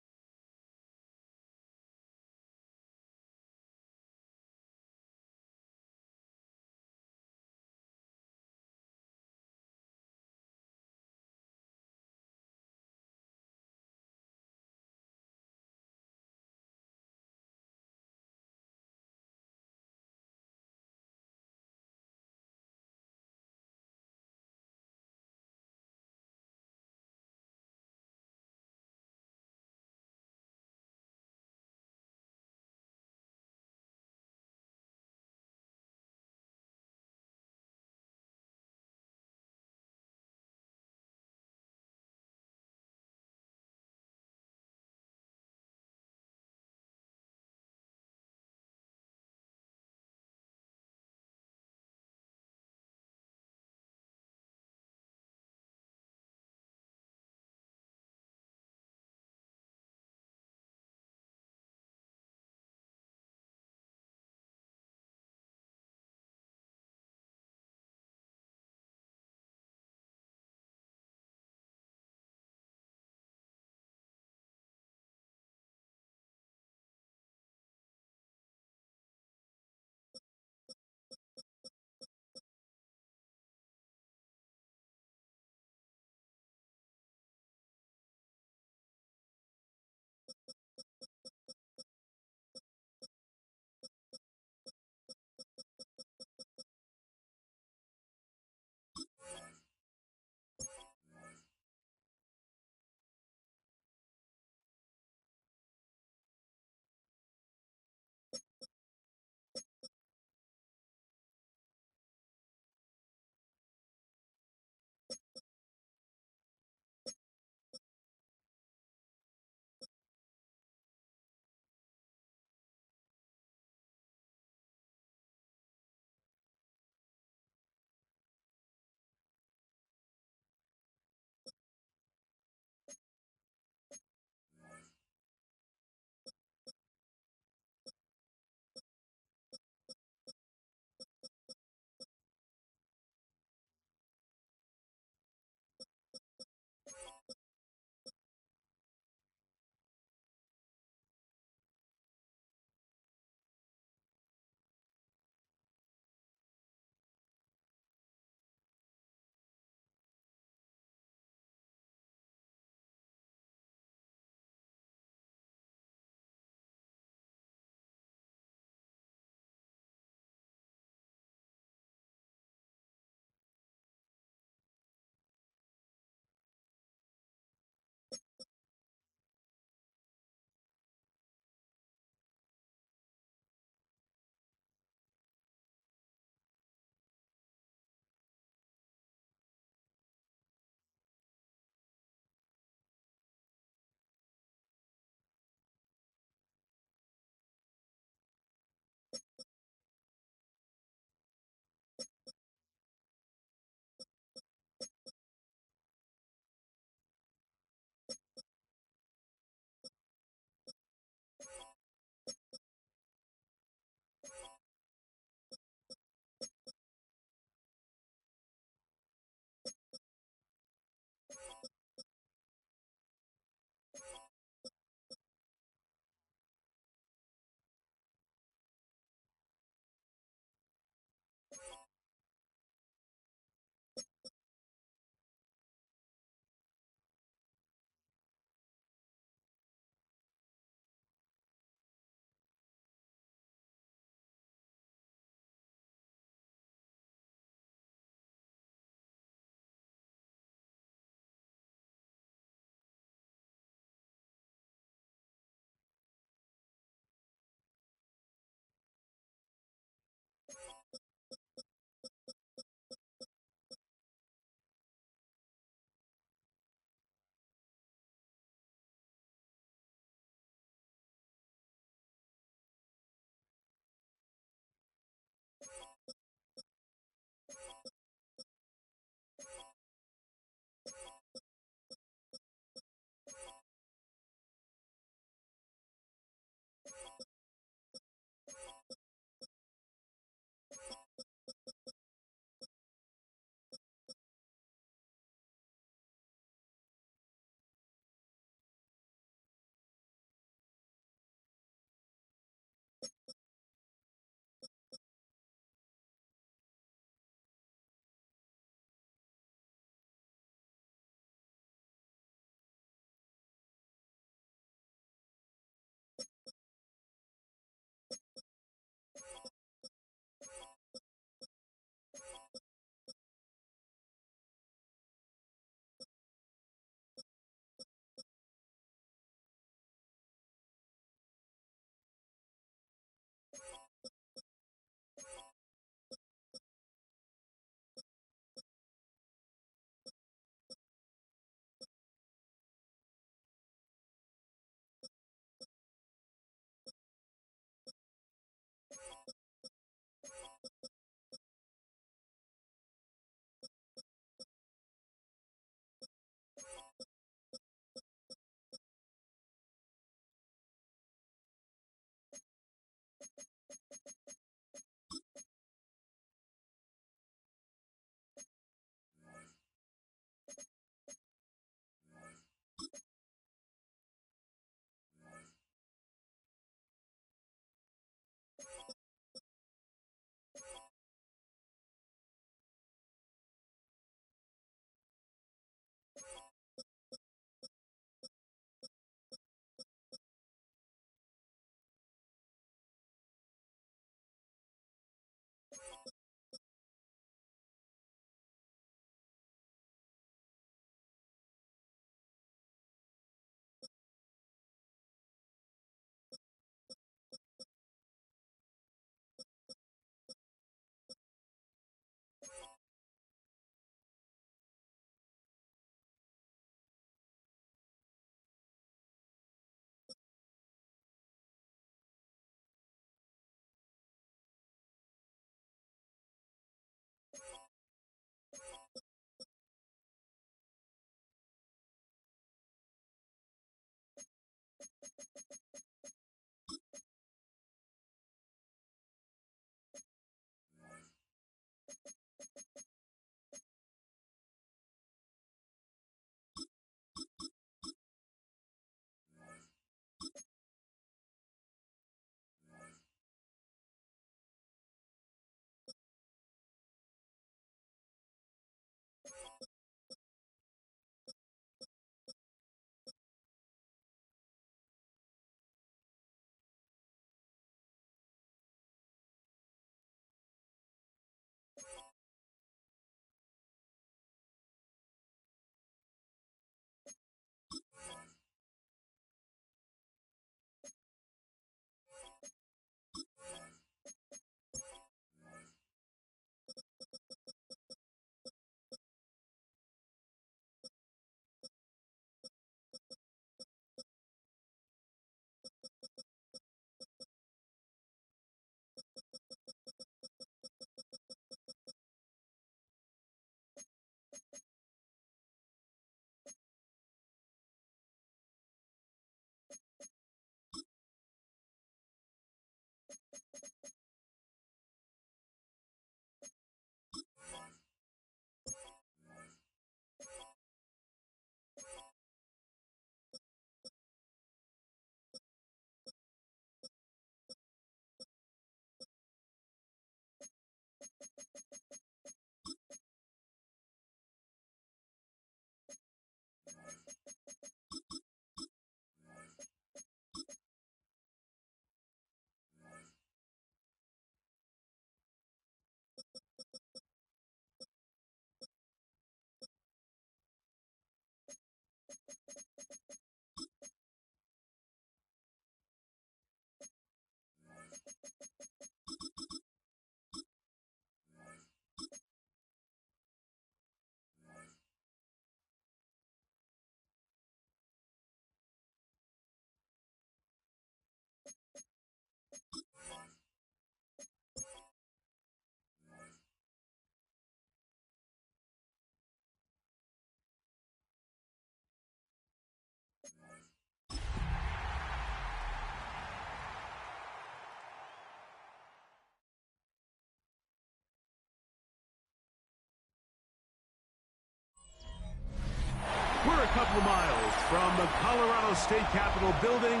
We're a couple of miles from the Colorado State Capitol building.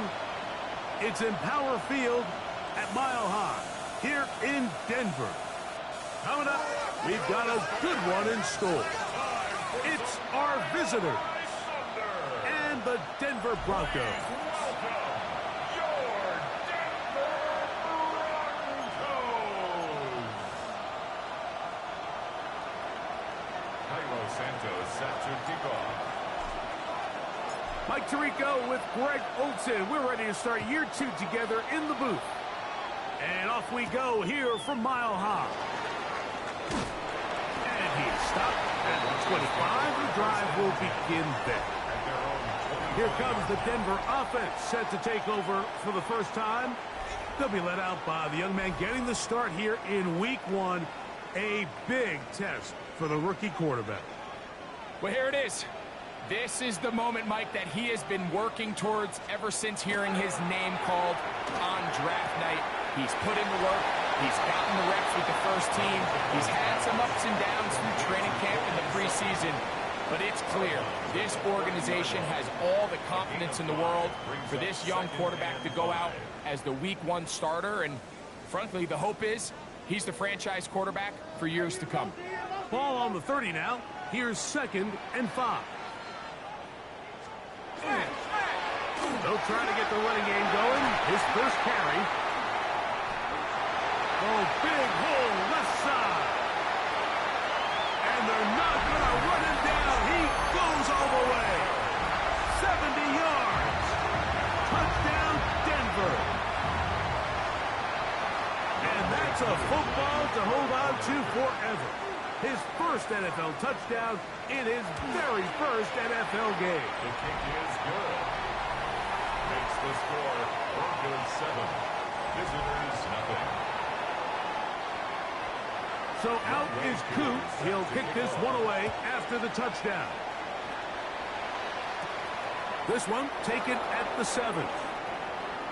It's Empower Field, at Mile High here in Denver. Coming up, we've got a good one in store. It's our visitors and the Denver Broncos. Santos set to kick off. Mike Tirico with Greg Olson. We're ready to start year 2 together in the booth. And off we go here from Mile High. And he's stopped at the 25. The drive will begin there. Here comes the Denver offense set to take over for the first time. They'll be led out by the young man getting the start here in week 1. A big test for the rookie quarterback. Well, here it is. This is the moment, Mike, that he has been working towards ever since hearing his name called on draft night. He's put in the work. He's gotten the reps with the first team. He's had some ups and downs through training camp in the preseason. But it's clear this organization has all the confidence in the world for this young quarterback to go out as the week 1 starter. And frankly, the hope is he's the franchise quarterback for years to come. Ball on the 30 now. Here's 2nd and 5. They'll try to get the running game going. His first carry. Oh, big hole left side. And they're not going to run him down. He goes all the way. 70 yards. Touchdown, Denver. And that's a football to hold on to forever. His first NFL touchdown in his very first NFL game. The kick is good. Makes the score Broncos 7. Visitors nothing. So out is Coop. He'll kick this one away after the touchdown. This one taken at the 7.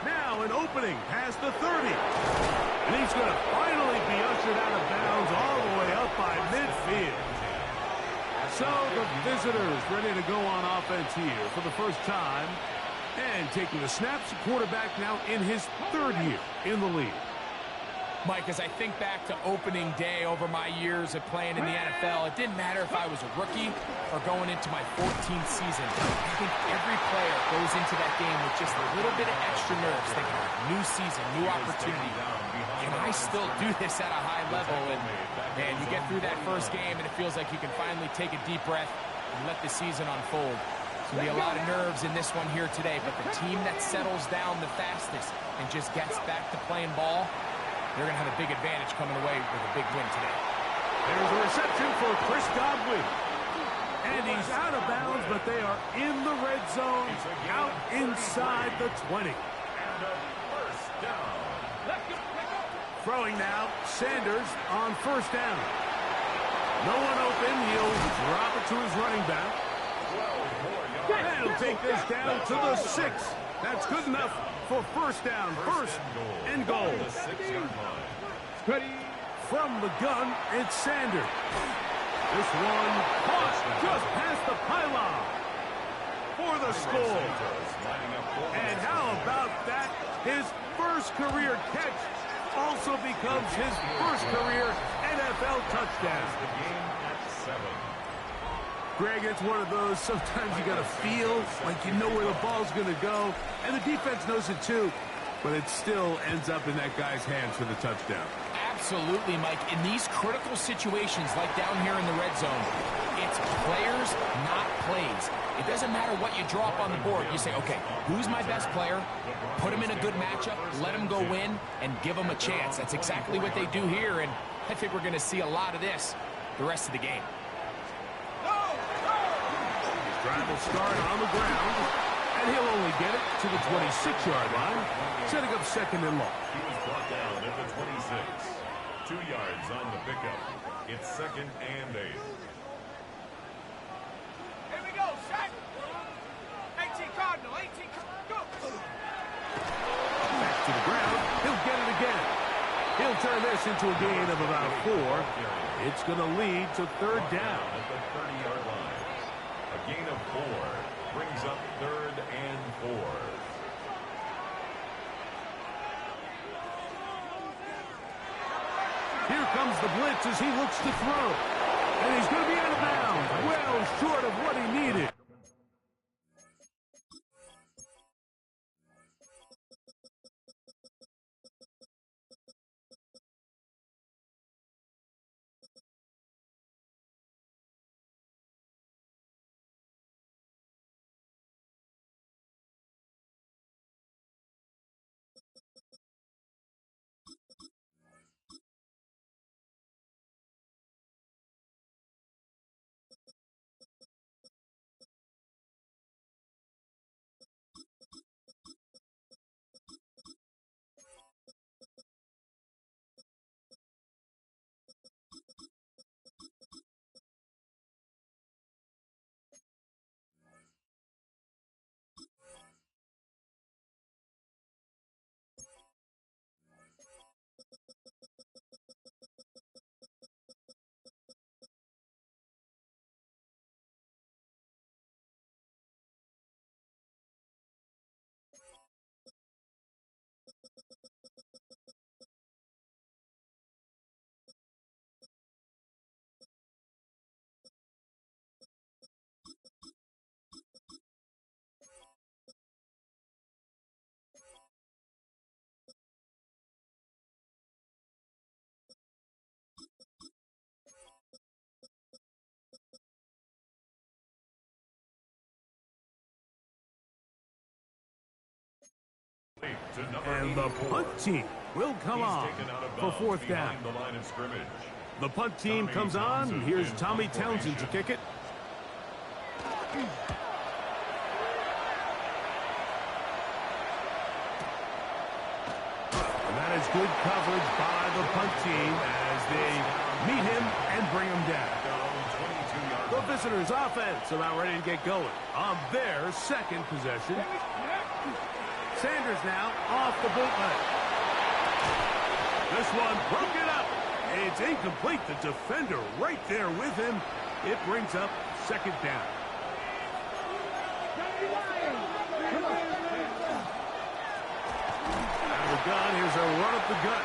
Now an opening past the 30. And he's going to finally be ushered out of bounds all the way up by midfield. So the visitors ready to go on offense here for the first time. And taking the snaps, quarterback now in his 3rd year in the league. Mike, as I think back to opening day over my years of playing in the NFL, it didn't matter if I was a rookie or going into my 14th season. I think every player goes into that game with just a little bit of extra nerves, thinking, new season, new opportunity. Can I still do this at a high level? And you get through that first game, and it feels like you can finally take a deep breath and let the season unfold. There's going to be a lot of nerves in this one here today, but the team that settles down the fastest and just gets back to playing ball, they're going to have a big advantage coming away with a big win today. There's a reception for Chris Godwin. And he's out of bounds, but they are in the red zone, out inside the 20. And a first down. Throwing now, Sanders on first down. No one open. He'll drop it to his running back. 12 more yards. And he'll take this down to the 6. That's good enough for first down, first and goal. The 6-yard line. Ready from the gun, it's Sanders. This one caught just past the pylon for the score. And how about that? His first career catch also becomes his first career NFL touchdown. The game at 7. Greg, it's one of those, sometimes you got to feel like you know where the ball's going to go, and the defense knows it too, but it still ends up in that guy's hands for the touchdown. Absolutely, Mike. In these critical situations, like down here in the red zone, it's players, not plays. It doesn't matter what you draw up on the board. You say, okay, who's my best player? Put him in a good matchup, let him go win, and give him a chance. That's exactly what they do here, and I think we're going to see a lot of this the rest of the game. Drive will start on the ground, and he'll only get it to the 26-yard line, setting up second and long. He was brought down at the 26. 2 yards on the pickup. It's 2nd and 8. Here we go, set. 18 Cardinal, 18 go. Back to the ground. He'll get it again. He'll turn this into a gain of about 4. It's going to lead to 3rd down. At the 30-yard line. A gain of 4 brings up 3rd and 4. comes the blitz as he looks to throw. And he's going to be out of bounds. Well short of what he needed. And the punt team will come on for fourth down. The punt team comes on, and here's Tommy Townsend to kick it. And that is good coverage by the punt team as they meet him and bring him down. The visitors' offense about ready to get going on their second possession. Sanders now off the bootleg. This one broken up. It's incomplete. The defender right there with him. It brings up second down. Out of the gun, here's a run up the gut.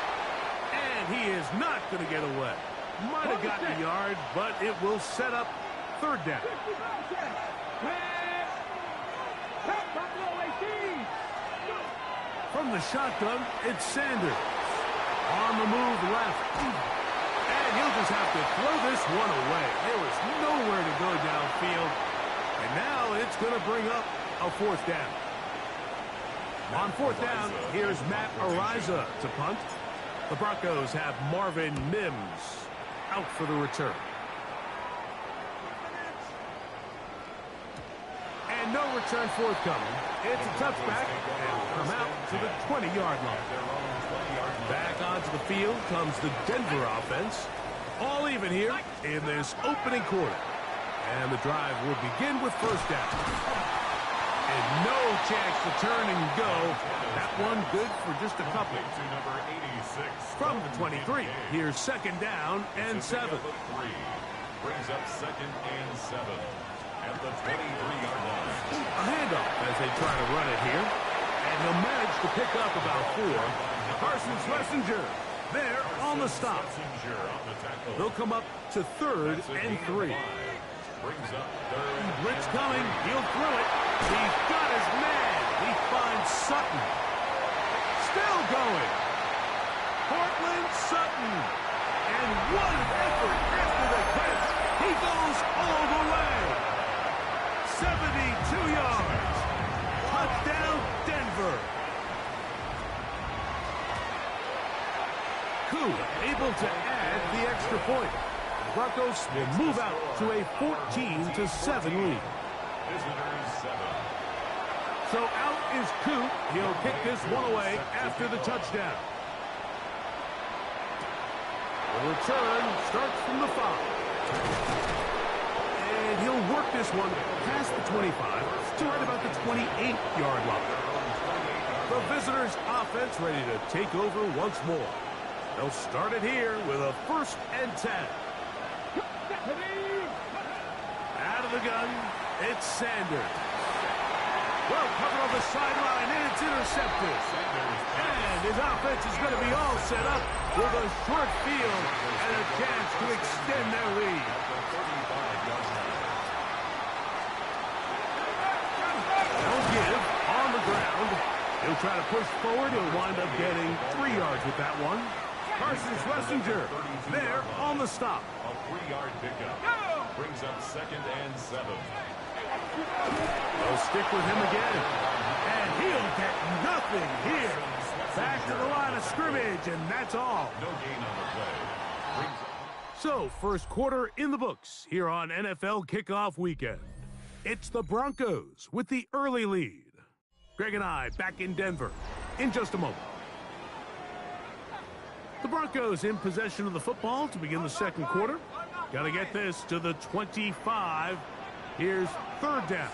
And he is not going to get away. Might have gotten a yard, but it will set up third down. From the shotgun, it's Sanders. On the move left. And he'll just have to throw this one away. There was nowhere to go downfield. And now it's going to bring up a fourth down. On fourth down, here's Matt Ariza to punt. The Broncos have Marvin Mims out for the return. And no return forthcoming. It's a touchback and come out to the 20-yard line. Back onto the field comes the Denver offense. All even here in this opening quarter. And the drive will begin with first down. And no chance to turn and go. That one good for just a couple. From the 23, here's second down and 7. Brings up second and 7 at the 23-yard line. A handoff as they try to run it here. And he'll manage to pick up about 4. Carson Schlesinger there on the stop. They'll come up to third and 3. Brings up third. Blitz coming. He'll throw it. He's got his man. He finds Sutton. Still going. Portland Sutton. And one effort after the catch. He goes all the way. 72 yards. Touchdown, Denver. Koo able to add the extra point. The Broncos will move out to a 14-7 lead. Visitors 7. So out is Koo. He'll kick this one away after the touchdown. The return starts from the 5. And he'll work this one past the 25 to right about the 28-yard line. The visitors' offense ready to take over once more. They'll start it here with a 1st and 10. Out of the gun, it's Sanders. Well covered on the sideline, and it's intercepted. And his offense is going to be all set up with a short field and a chance to extend their lead. They'll give on the ground. He'll try to push forward. He'll wind up getting 3 yards with that one. Carson Schlesinger there on the stop. A 3-yard pickup. Brings up 2nd and 7. They'll stick with him again. And he'll get nothing here. Back to the line of scrimmage, and that's all. No gain on the play. So, first quarter in the books here on NFL Kickoff Weekend. It's the Broncos with the early lead. Greg and I back in Denver in just a moment. The Broncos in possession of the football to begin the second quarter. Got to get this to the 25. Here's 3rd down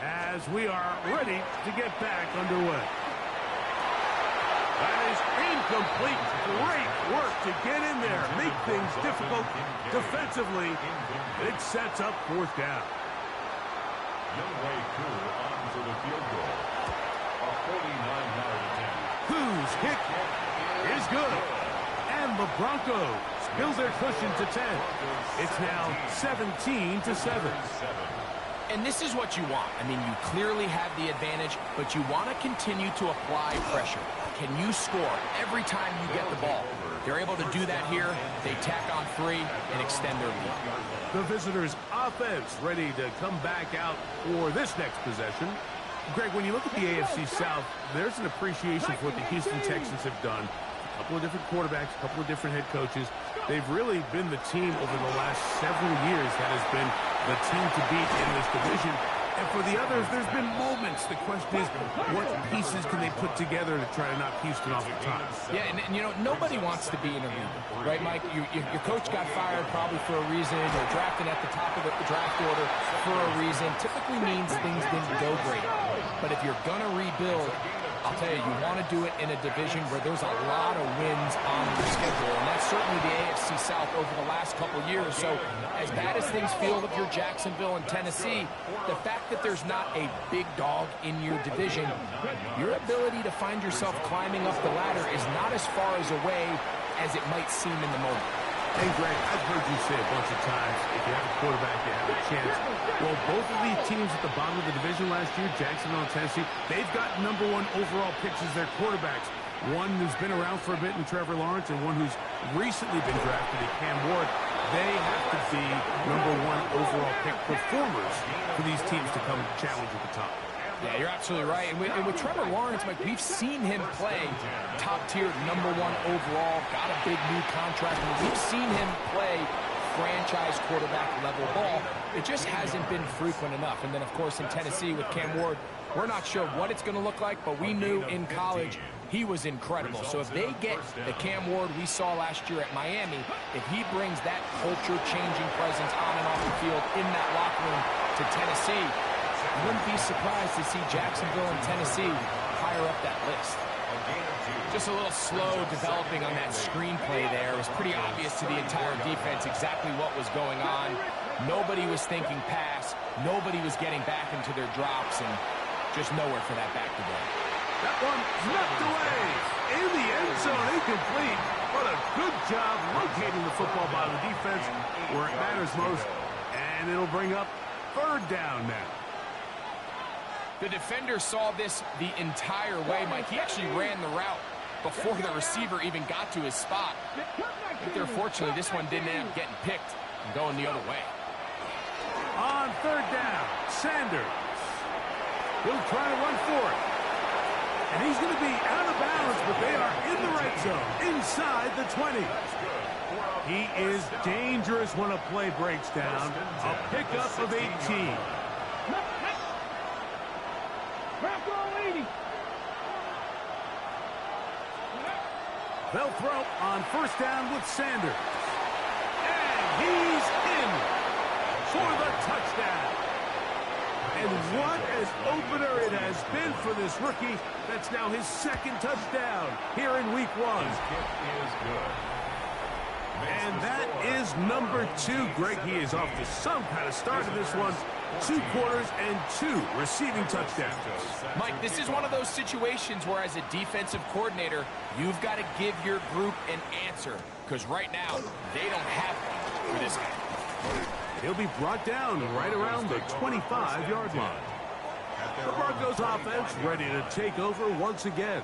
as we are ready to get back underway. That is incomplete. Great work to get in there, make things difficult defensively. It sets up 4th down. Youngway Koo on for the field goal. A 49-yard attempt. Koo's kick is good. And the Broncos build their cushion to 10. It's now 17-7. And this is what you want. I mean, you clearly have the advantage, but you want to continue to apply pressure. Can you score every time you get the ball? They're able to do that here. They tack on 3 and extend their lead. The visitors' offense ready to come back out for this next possession. Greg, when you look at the AFC South, there's an appreciation for what the Houston Texans have done. A couple of different quarterbacks, a couple of different head coaches. They've really been the team over the last several years that has been the team to beat in this division. And for the others, there's been moments. The question is, what pieces can they put together to try to knock Houston off the top? Yeah, and you know, nobody wants to be in a league, right, Mike? Your coach got fired probably for a reason, or drafted at the top of the draft order for a reason. Typically means things didn't go great. But if you're going to rebuild, I'll tell you, you want to do it in a division where there's a lot of wins on your schedule, and that's certainly the AFC South over the last couple years. So as bad as things feel if you're Jacksonville and Tennessee, the fact that there's not a big dog in your division, your ability to find yourself climbing up the ladder is not as far as away as it might seem in the moment. Hey, Greg, I've heard you say a bunch of times, if you have a quarterback, you have a chance. Well, both of these teams at the bottom of the division last year, Jacksonville and Tennessee, they've got #1 overall picks as their quarterbacks. One who's been around for a bit in Trevor Lawrence, and one who's recently been drafted in Cam Ward. They have to be #1 overall pick performers for these teams to come challenge at the top. Yeah, you're absolutely right. And with Trevor Lawrence, Mike, we've seen him play top-tier #1 overall, got a big new contract. I mean, we've seen him play franchise quarterback level ball. It just hasn't been frequent enough. And then, of course, in Tennessee with Cam Ward, we're not sure what it's going to look like, but we knew in college he was incredible. So if they get the Cam Ward we saw last year at Miami, if he brings that culture-changing presence on and off the field in that locker room to Tennessee, I wouldn't be surprised to see Jacksonville and Tennessee higher up that list. Just a little slow developing on that screenplay there. It was pretty obvious to the entire defense exactly what was going on. Nobody was thinking pass. Nobody was getting back into their drops, and just nowhere for that back to go. That one knocked away in the end zone, incomplete. What a good job locating the football by the defense where it matters most. And it'll bring up 3rd down now. The defender saw this the entire way, Mike. He actually ran the route before the receiver even got to his spot. But unfortunately, this one didn't end up getting picked and going the other way. On 3rd down, Sanders. He'll try to run for it. And he's going to be out of bounds, but they are in the red zone, inside the 20. He is dangerous when a play breaks down. A pickup of 18. They'll throw on 1st down with Sanders. And he's in for the touchdown. And what an opener it has been for this rookie. That's now his 2nd touchdown here in week 1. His kick is good. And that is #2. Greg, he is off to some kind of start in this one. 2 quarters and 2 receiving touchdowns. Mike, this is one of those situations where as a defensive coordinator, you've got to give your group an answer. Because right now, they don't have one for this game. He'll be brought down right around the 25-yard line. The Broncos offense ready to take over once again.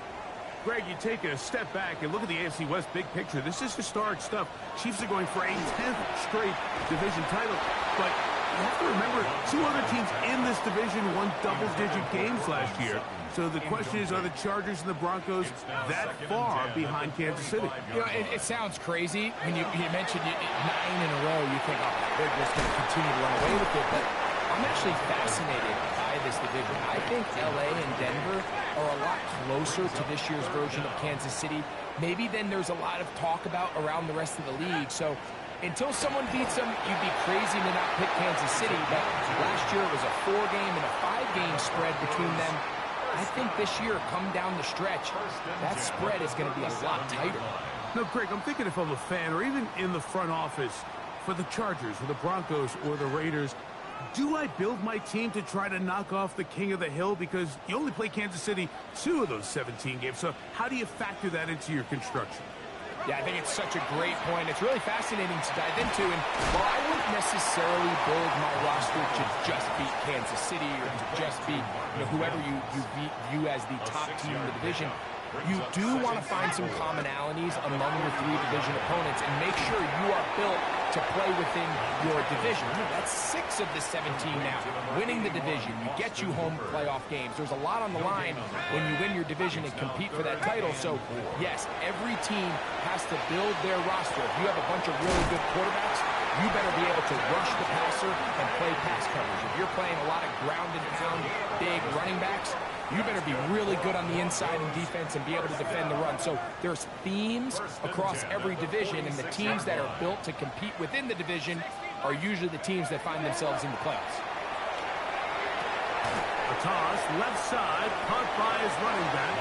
Greg, you take a step back and look at the AFC West big picture. This is historic stuff. Chiefs are going for a 10th straight division title. But you have to remember, 2 other teams in this division won double-digit games last year. So the question is, are the Chargers and the Broncos that far behind Kansas City? You know, it sounds crazy. When you mentioned 9 in a row, you think, oh, they're just going to continue to run away with it. But I'm actually fascinated by this division. I think L.A. and Denver are a lot closer to this year's version of Kansas City, maybe than there's a lot of talk about around the rest of the league. So until someone beats them, you'd be crazy to not pick Kansas City. But last year it was a 4-game and a 5-game spread between them. I think this year, come down the stretch, that spread is going to be a lot tighter. No, Greg, I'm thinking if I'm a fan or even in the front office for the Chargers or the Broncos or the Raiders, do I build my team to try to knock off the king of the hill? Because you only play Kansas City 2 of those 17 games. So how do you factor that into your construction? Yeah, I think it's such a great point. It's really fascinating to dive into. And while I wouldn't necessarily build my roster to just beat Kansas City or to just beat whoever you view as the top team in the division, you do want to find some commonalities among your 3 division opponents and make sure you are built to play within your division. That's 6 of the 17 now. Winning the division, you get you home playoff games. There's a lot on the line when you win your division and compete for that title. So, yes, every team has to build their roster. If you have a bunch of really good quarterbacks, you better be able to rush the passer and play pass coverage. If you're playing a lot of ground and pound, big running backs, you better be really good on the inside in defense and be able to defend the run. So there's themes across every division, and the teams that are built to compete within the division are usually the teams that find themselves in the playoffs. A toss, left side, caught by his running back.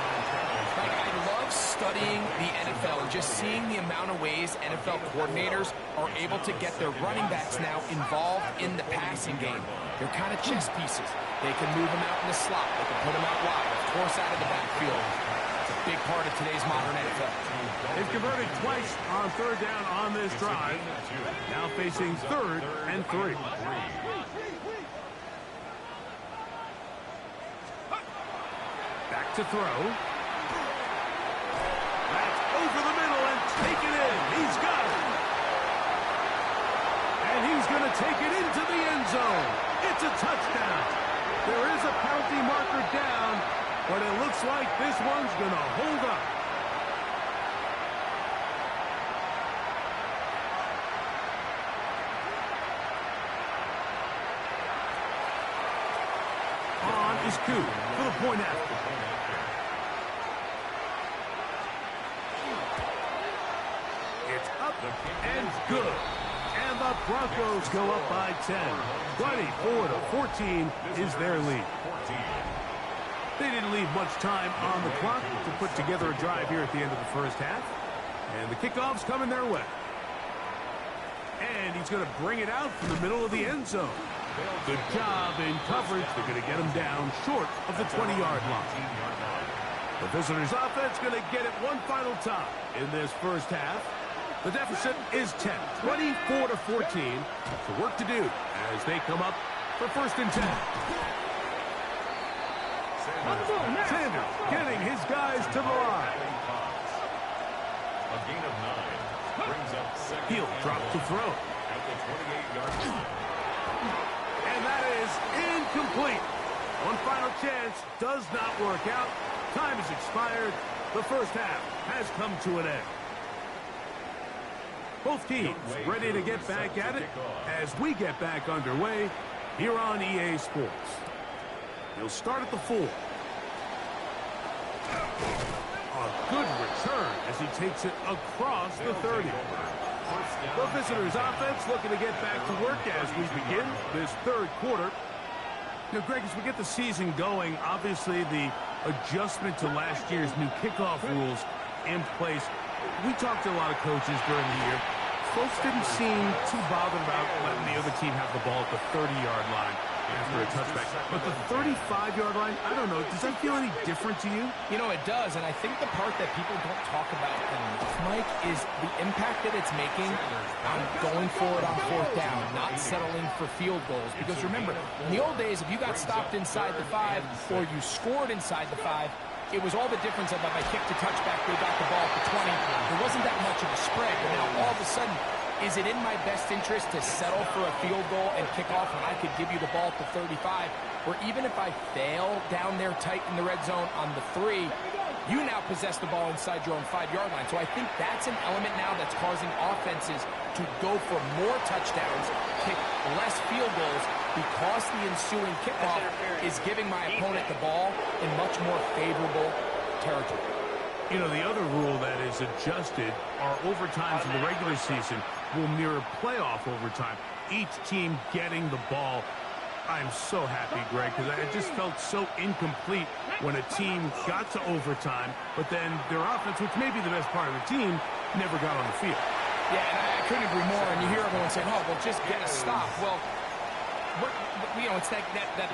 Like, I love studying the NFL and just seeing the amount of ways NFL coordinators are able to get their running backs now involved in the passing game. They're kind of chess pieces. They can move them out in the slot. They can put them out wide, of course, out of the backfield. It's a big part of today's modern NFL. They've converted twice on 3rd down on this drive. Now facing 3rd and 3. Back to throw. That's over the middle and taken in. He's got it. And he's going to take it into the end zone. It's a touchdown. There is a penalty marker down, but it looks like this one's going to hold up. On is Koo for the point after. It's up and good. And the Broncos go up by 10. 24-14 is their lead. They didn't leave much time on the clock to put together a drive here at the end of the first half. And the kickoff's coming their way. And he's going to bring it out from the middle of the end zone. Good job in coverage. They're going to get him down short of the 20-yard line. The visitors' offense going to get it one final time in this first half. The deficit is 10, 24-14. So work to do as they come up for 1st and 10. Sanders getting his guys to the line. A gain of 9 brings up 2nd. He'll drop to throw. At the 28-yard line. And that is incomplete. One final chance does not work out. Time has expired. The first half has come to an end. Both teams ready to get back at it as we get back underway here on EA Sports. He'll start at the 4. A good return as he takes it across the 30. The visitors' offense looking to get back to work as we begin this 3rd quarter. Now, Greg, as we get the season going, obviously the adjustment to last year's new kickoff rules in place. We talked to a lot of coaches during the year. Folks didn't seem too bothered about letting the other team have the ball at the 30-yard line. after a touchback. But the 35-yard line, I don't know, does that feel any different to you? You know, it does, and I think the part that people don't talk about enough, Mike, is the impact that it's making on going forward on fourth down, not settling for field goals. Because remember, in the old days, if you got stopped inside the 5 or you scored inside the 5, it was all the difference of if I kicked a touchback, they got the ball at the 20. There wasn't that much of a spread, but now all of a sudden, is it in my best interest to settle for a field goal and kick off when I could give you the ball at the 35? Or even if I fail down there tight in the red zone on the 3, you now possess the ball inside your own 5-yard line. So I think that's an element now that's causing offenses to go for more touchdowns, kick less field goals, because the ensuing kickoff is giving my opponent the ball in much more favorable territory. You know, the other rule that is adjusted are overtimes in the regular season will mirror playoff overtime. Each team getting the ball. I'm so happy, Greg, because I just felt so incomplete when a team got to overtime, but then their offense, which may be the best part of the team, never got on the field. Yeah, and I couldn't agree more. And you hear everyone saying, oh, well, just get a stop. Well, you know, it's that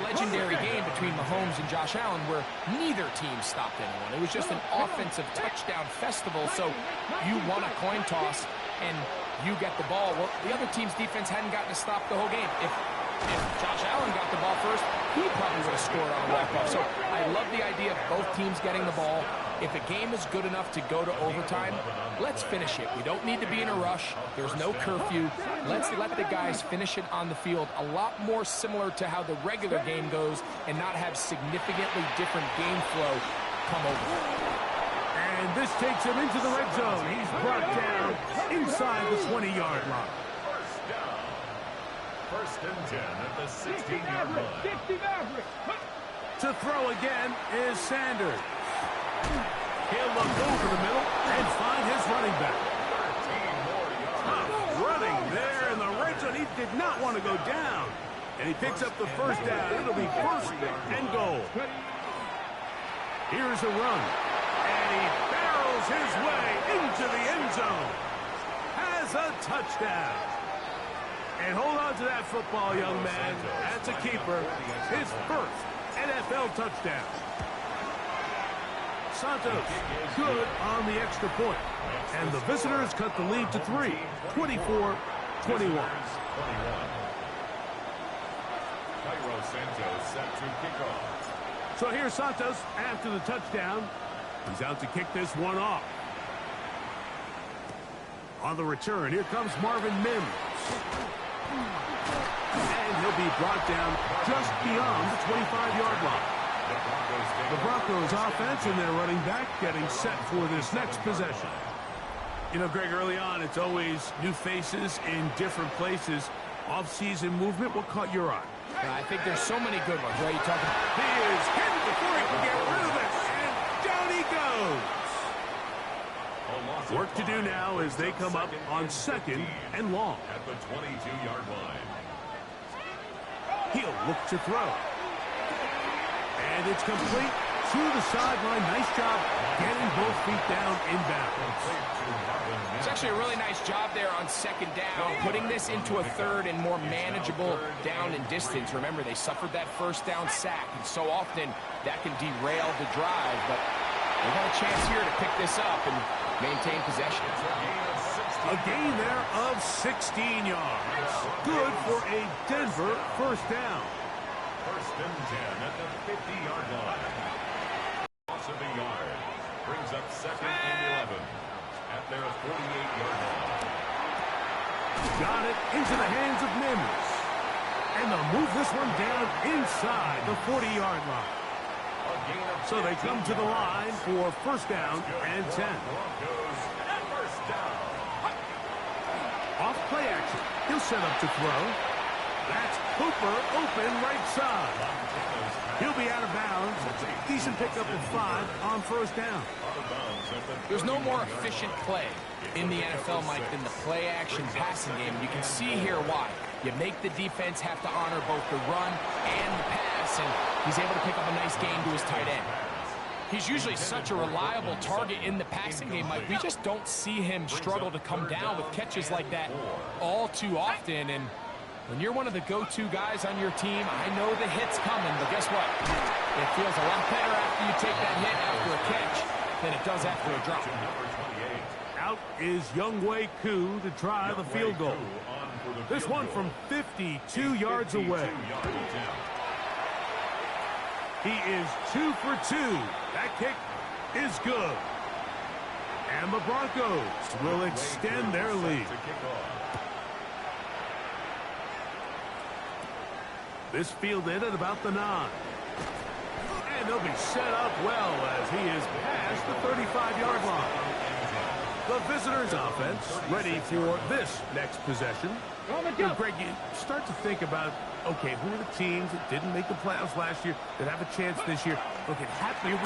legendary game between Mahomes and Josh Allen where neither team stopped anyone. It was just an offensive touchdown festival. So you won a coin toss and you get the ball. Well, the other team's defense hadn't gotten to stop the whole game. If Josh Allen got the ball first, he probably would have scored on a walk-off. So I love the idea of both teams getting the ball. If a game is good enough to go to overtime, let's finish it. We don't need to be in a rush. There's no curfew. Let's let the guys finish it on the field a lot more similar to how the regular game goes and not have significantly different game flow come over. And this takes him into the red zone. He's brought down inside the 20-yard line. First and 10 at the 16-yard line. To throw again is Sanders. He'll look over the middle and find his running back. Running there in the red zone. He did not want to go down. And he picks up the first down. It'll be first and goal. Here's a run. And he barrels his way into the end zone. Has a touchdown. And hold on to that football, young man. That's a keeper. His first NFL touchdown. Santos, good on the extra point. And the visitors cut the lead to 3, 24-21. So here's Santos after the touchdown. He's out to kick this one off. On the return, here comes Marvin Mims. And he'll be brought down just beyond the 25-yard line. The Broncos offense and their running back getting set for this next possession. You know, Greg, early on, it's always new faces in different places. Off-season movement, what caught your eye? I think there's so many good ones. Right? You talking? He is hit before he can get rid of it, and down he goes. Work to do now as they come up on second and long. At the 22-yard line. He'll look to throw. And it's complete to the sideline. Nice job getting both feet down inbounds. It's actually a really nice job there on second down, putting this into a third and more manageable down and distance. Remember, they suffered that first down sack, and so often that can derail the drive. But they got a chance here to pick this up and maintain possession. A gain there of 16 yards. Good for a Denver first down. First and 10 at the 50-yard line. Loss of a yard. Brings up second and 11 at their 48-yard line. Got it into the hands of Mims. And they'll move this one down inside the 40-yard line. So they come to the line for first down and 10. Off play action. He'll set up to throw. That's Hooper open right side. He'll be out of bounds. Decent pickup of 5 on first down. There's no more efficient play in the NFL, Mike, than the play action passing game. You can see here why. You make the defense have to honor both the run and the pass, and he's able to pick up a nice gain to his tight end. He's usually such a reliable target in the passing game, Mike. We just don't see him struggle to come down with catches like that all too often, and When you're one of the go-to guys on your team, I know the hit's coming, but guess what? It feels a lot better after you take that hit after a catch than it does after a drop. Out is Younghoe Koo to try the field goal. This one from 52 yards away. He is 2 for 2. That kick is good. And the Broncos will extend their lead. This fielded at about the 9. And they'll be set up well as he is past the 35-yard line. The visitors' offense ready for this next possession. Greg, you start to think about, okay, who are the teams that didn't make the playoffs last year that have a chance this year? Look, we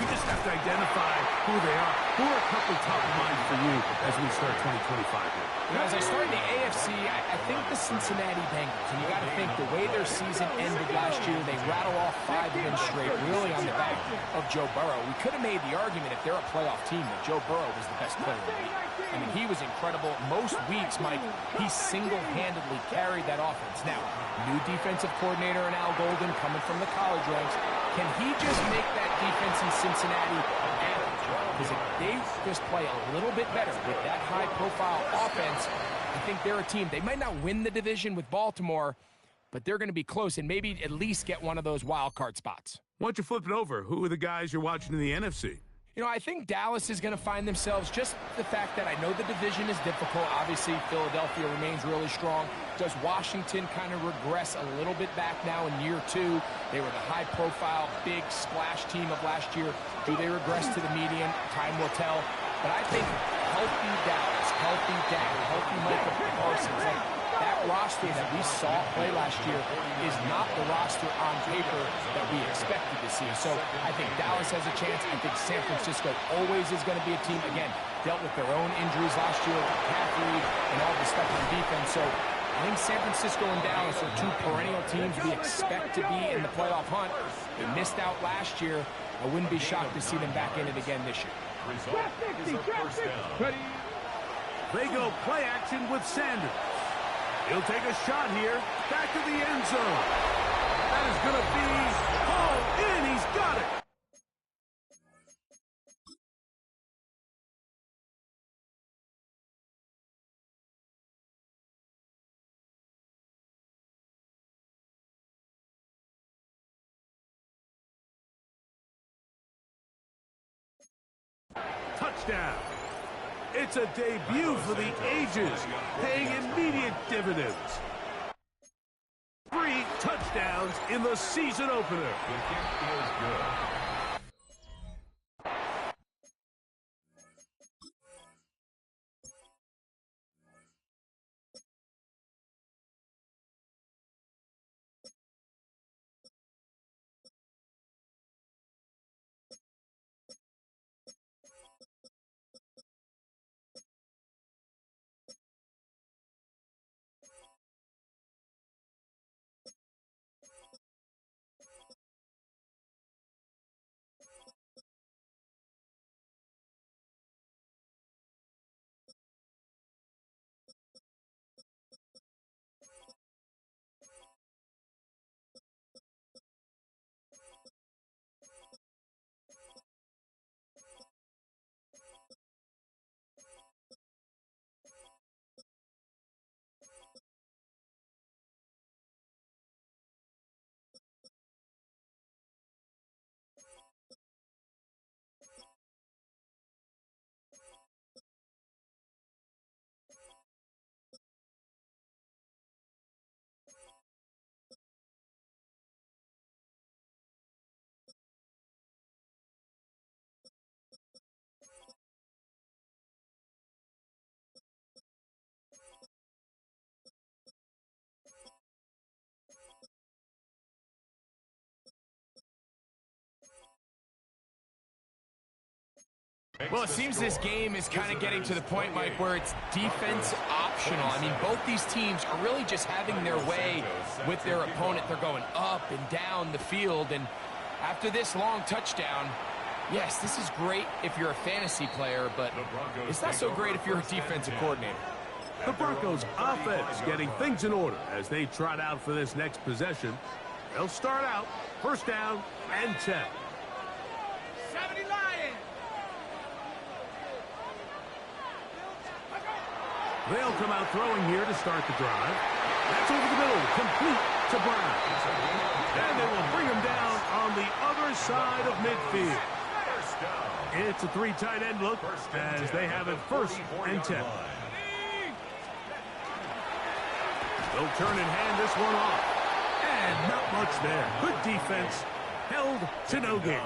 just have to identify who they are. Who are a couple top of mind for you as we start 2025 here? As I start in the AFC, I think the Cincinnati Bengals. And you got to think the way their season ended last year, they rattle off 5 of them straight, really on the back of Joe Burrow. We could have made the argument if they're a playoff team that Joe Burrow was the best player in the league. I mean, he was incredible. Most weeks, Mike, he single-handedly carried that offense. Now, new defensive coordinator in Al Golden coming from the college ranks. Can he just make that defense in Cincinnati average? Because if they just play a little bit better with that high-profile offense, I think they're a team. They might not win the division with Baltimore, but they're going to be close and maybe at least get one of those wild card spots. Why don't you flip it over? Who are the guys you're watching in the NFC? You know, I think Dallas is going to find themselves, just the fact that I know the division is difficult. Obviously, Philadelphia remains really strong. Does Washington kind of regress a little bit back now in year 2? They were the high-profile, big splash team of last year. Do they regress to the median? Time will tell. But I think healthy Dallas, healthy Dak, healthy Michael Parsons, like that roster that we saw play last year is not the roster on paper that we expected to see. So I think Dallas has a chance. I think San Francisco always is going to be a team, again, dealt with their own injuries last year with McCaffrey and all the stuff on defense. So I think San Francisco and Dallas are 2 perennial teams we expect to be in the playoff hunt. They missed out last year. I wouldn't be shocked to see them back in it again this year. They go play action with Sanders. He'll take a shot here, back to the end zone. That is going to be hauled in. He's got it. Touchdown. It's a debut for the ages, paying immediate dividends. 3 touchdowns in the season opener. The kick is good. Well, it seems this game is kind of getting to the point, Mike, where it's defense optional. I mean, both these teams are really just having their way with their opponent. They're going up and down the field, and after this long touchdown, yes, this is great if you're a fantasy player, but it's not so great if you're a defensive coordinator. The Broncos offense getting things in order as they trot out for this next possession. They'll start out first down and 10. 70 Lions. They'll come out throwing here to start the drive. That's over the middle, complete to Brown. And they will bring him down on the other side of midfield. It's a 3 tight end look as they have it first and 10. They'll turn and hand this one off. And not much there. Good defense. Held to no gain.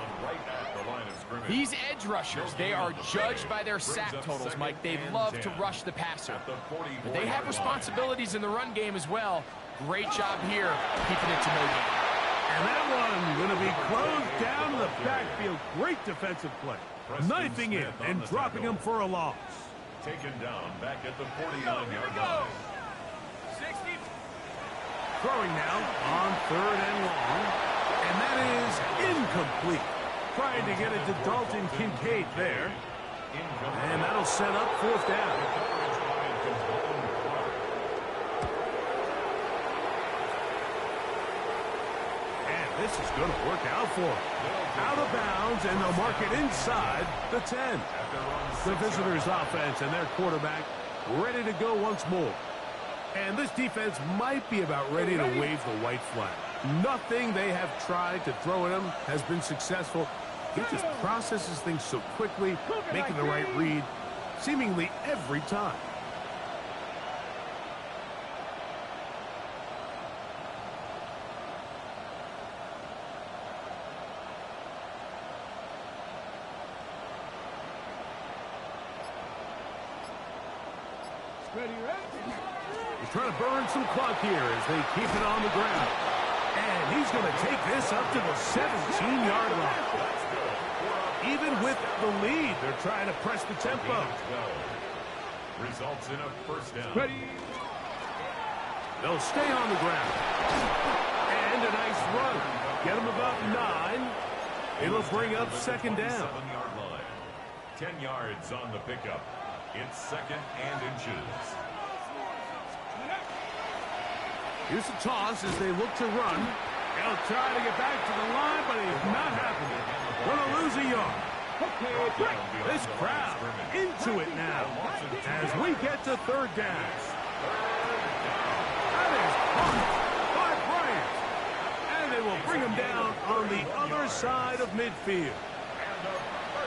These edge rushers, they are judged by their sack totals, Mike. They love to rush the passer. But they have responsibilities in the run game as well. Great job here, keeping it to no gain. And that one going to be closed down in the backfield. Great defensive play. Knifing in and dropping him for a loss. Taken down back at the 49-yard line. 60. Throwing now on 3rd and long. And that is incomplete. Trying to get it to Dalton Kincaid there. And that'll set up 4th down. And this is going to work out for him. Out of bounds, and they'll mark it inside the 10. The visitors' offense and their quarterback ready to go once more. And this defense might be about ready to wave the white flag. Nothing they have tried to throw at him has been successful. He just processes things so quickly, making the right read, seemingly every time. Ready, ready? He's trying to burn some clock here as they keep it on the ground. And he's going to take this up to the 17-yard line. Even with the lead, they're trying to press the tempo. Results in a first down. Ready? They'll stay on the ground. And a nice run. Get them about 9. It'll bring up 2nd down. 7-yard line. 10 yards on the pickup. It's 2nd and inches. Here's a toss as they look to run. They'll try to get back to the line, but it's not happening. Going to lose a yard. Okay, break. This crowd into it now as we get to 3rd down. That is caught by Bryant. And they will bring him down on the other side of midfield.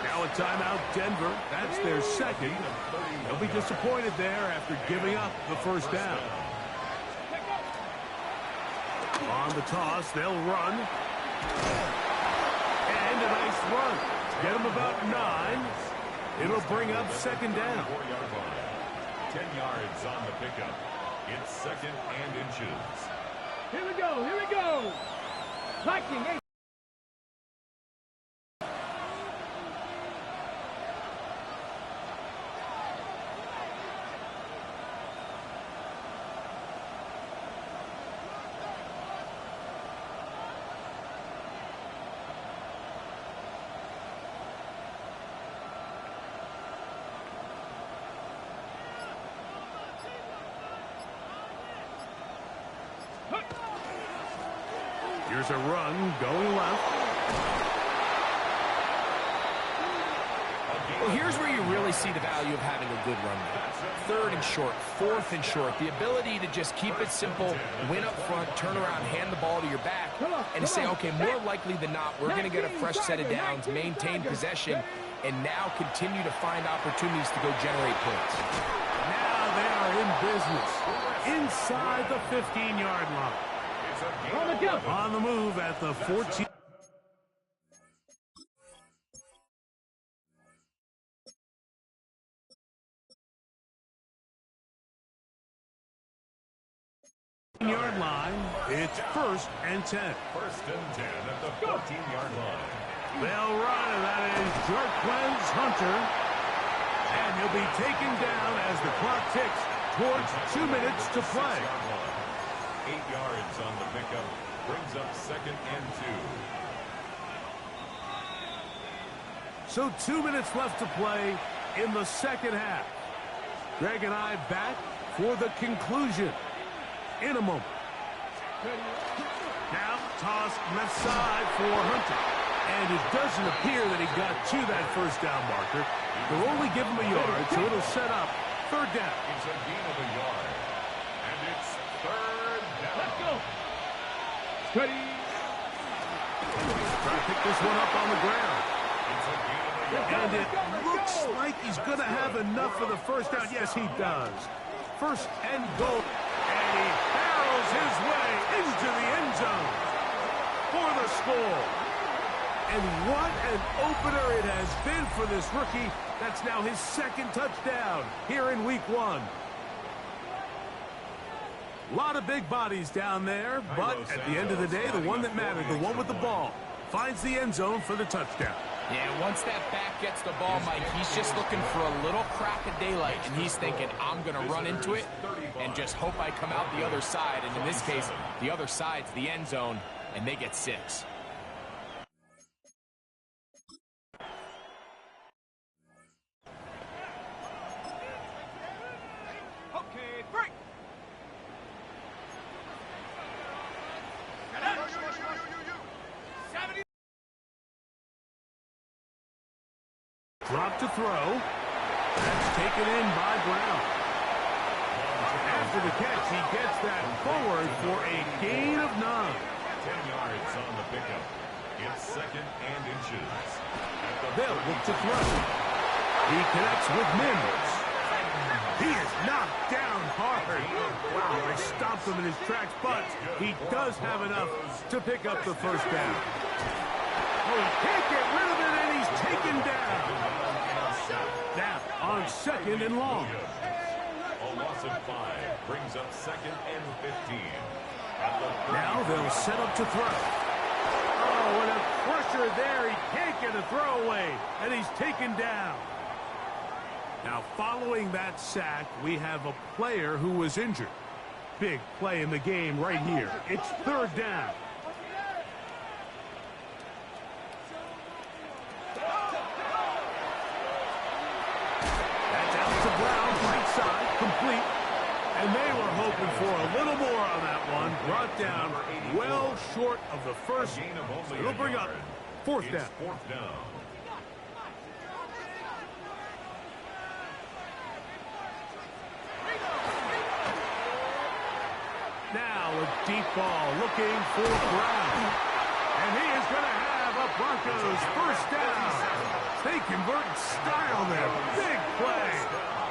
Now a timeout, Denver. That's their 2nd. They'll be disappointed there after giving up the 1st down. On the toss, they'll run. And a nice run. Get them about 9. It'll bring up 2nd down. 4-yard line. 10 yards on the pickup. It's 2nd and inches. Here we go, here we go. Lightning, hey. Here's a run going left. Well, here's where you really see the value of having a good run game. 3rd and short, 4th and short. The ability to just keep it simple, win up front, turn around, hand the ball to your back, and to say, okay, more likely than not, we're going to get a fresh set of downs, maintain possession, and now continue to find opportunities to go generate points. Now they are in business inside the 15-yard line. On the move at the 14. Yard line. It's 1st and 10. 1st and 10 at the 14-yard line. They'll run, and that is Jarquez Hunter. And he'll be taken down as the clock ticks towards 2 minutes to play. 8 yards on the pickup. Brings up 2nd and 2. So 2 minutes left to play in the 2nd half. Greg and I back for the conclusion in a moment. Now toss left side for Hunter. And it doesn't appear that he got to that first down marker. They'll only give him a yard, so it'll set up third down. It's a gain of a yard. And it's third down. Let's go. Steady. Trying to pick this one up on the ground. It's a gain of a yard. And it looks like he's going to have enough for the first down. Yes, he does. First and goal. And he barrels his way into the end zone for the score. And what an opener it has been for this rookie. That's now his second touchdown here in week 1. A lot of big bodies down there, but at the end of the day, the one that mattered, the one with the ball, finds the end zone for the touchdown. Yeah, once that back gets the ball, Mike, he's just looking for a little crack of daylight, and he's thinking, I'm going to run into it and just hope I come out the other side. And in this case, the other side's the end zone, and they get 6. Okay, break. Drop to throw. That's taken in by Brown. After the catch, he gets that forward for a gain of 9. 10 yards on the pickup. It's second and inches. They'll look to throw. He connects with Mims. He is knocked down hard. Wow, they stopped him in his tracks, but he does have enough to pick up the first down. Oh, he can't get rid of it, and he's taken down. Now, on second and long. A loss of 5 brings up second and 15. Now they'll set up to throw. Oh, and a pressure there. He can't get a throwaway, and he's taken down. Now, following that sack, we have a player who was injured. Big play in the game right here. It's third down. That's out to Brown, right side, complete. And they were hoping for a little more on that one. Brought down well short of the first. So it'll bring up fourth down. Fourth down. Now a deep ball looking for Brown. And he is going to have a Broncos first down. They convert in style there. Big play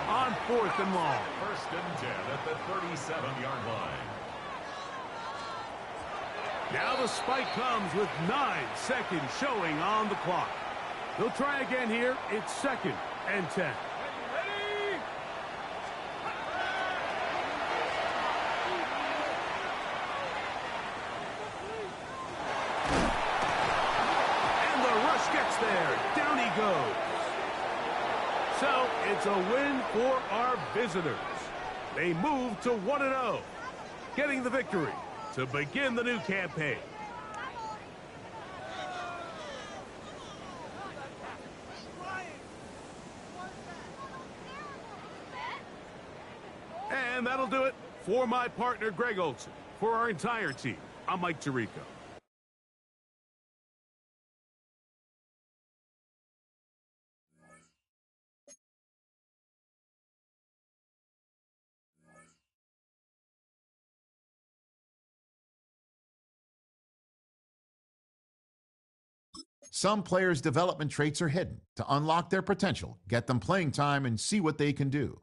on fourth and long. First and 10 at the 37-yard line. Now the spike comes with 9 seconds showing on the clock. They'll try again here. It's second and 10. Gets there. Down he goes. So it's a win for our visitors. They move to 1-0, getting the victory to begin the new campaign. And that'll do it for my partner, Greg Olson. For our entire team, I'm Mike Tirico. Some players' development traits are hidden. To unlock their potential, get them playing time, and see what they can do.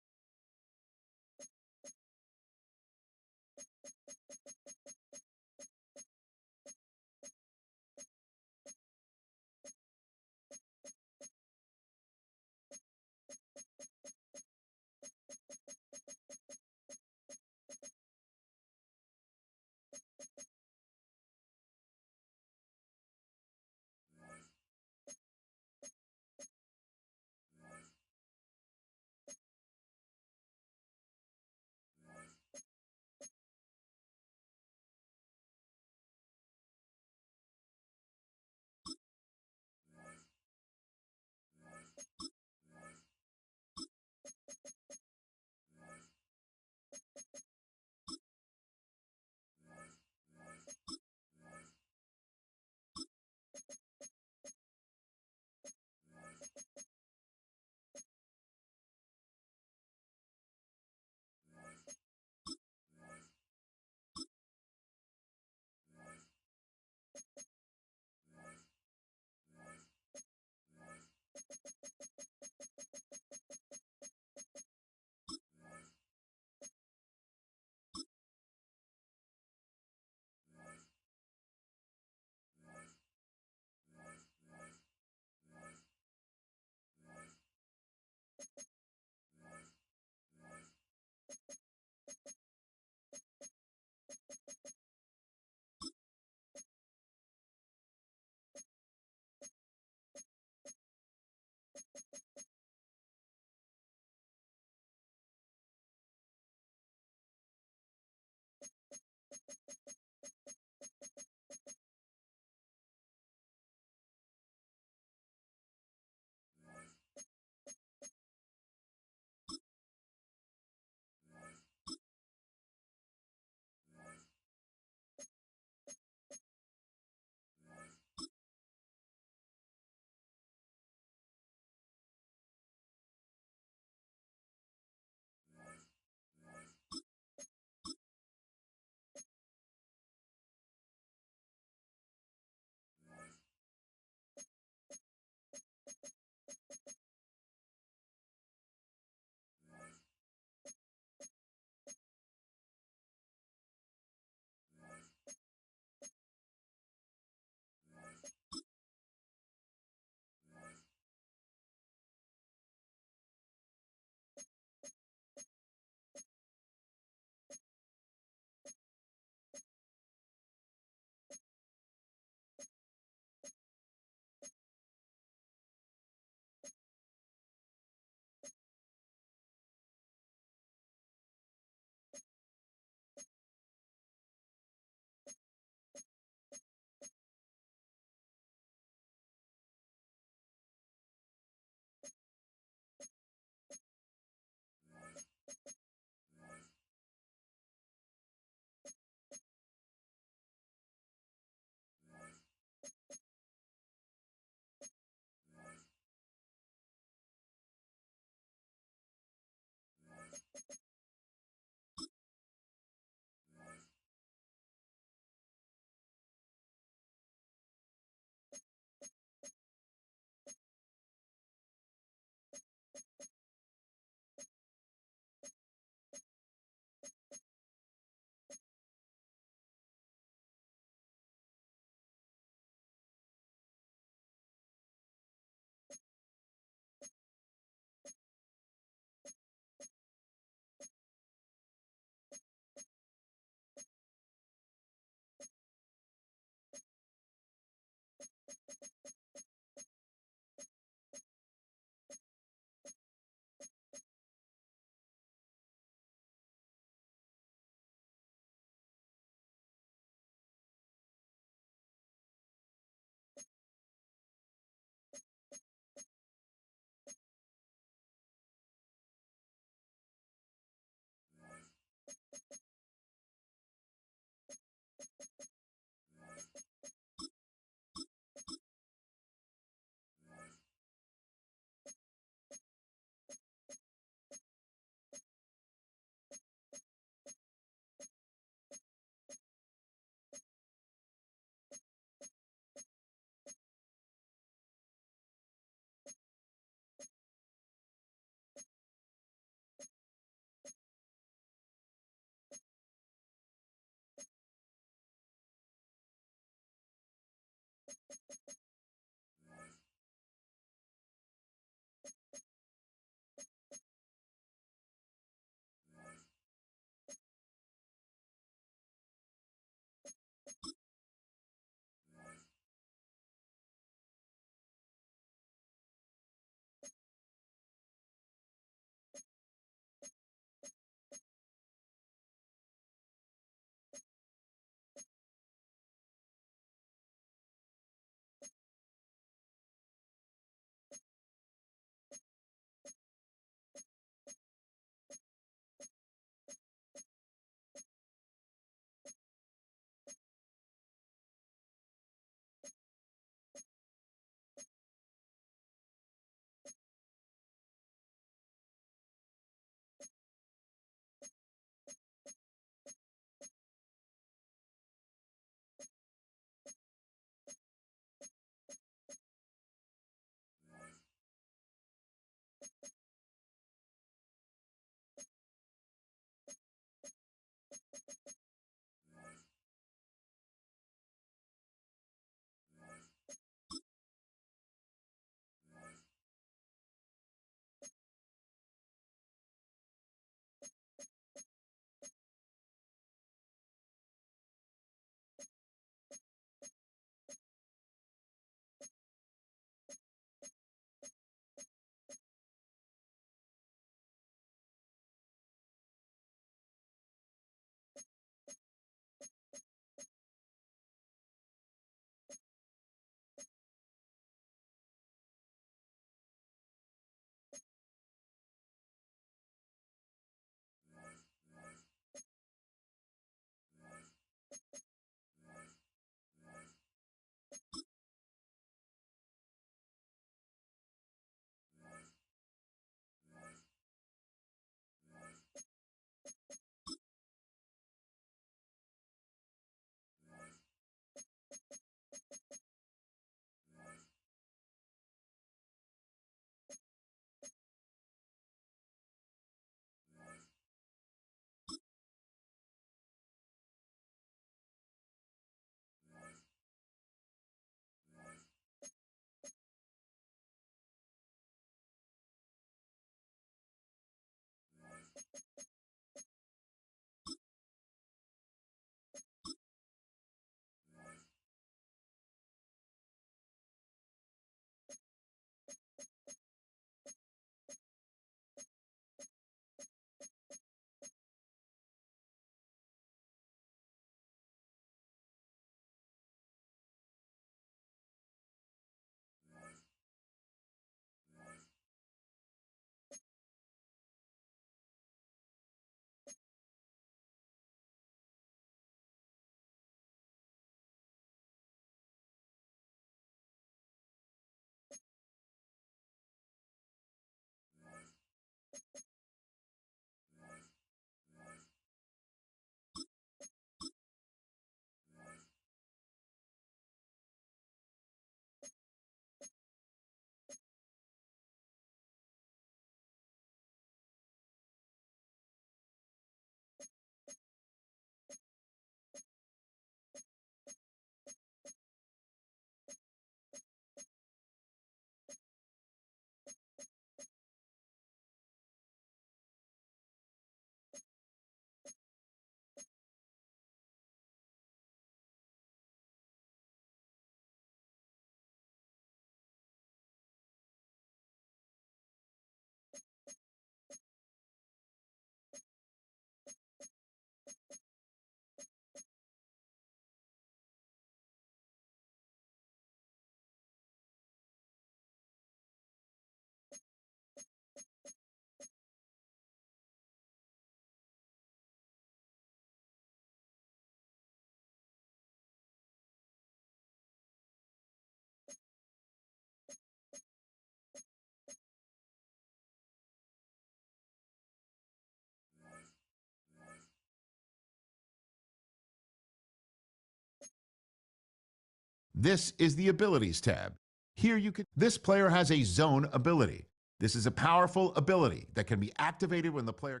This is the Abilities tab. Here this player has a zone ability. This is a powerful ability that can be activated when the player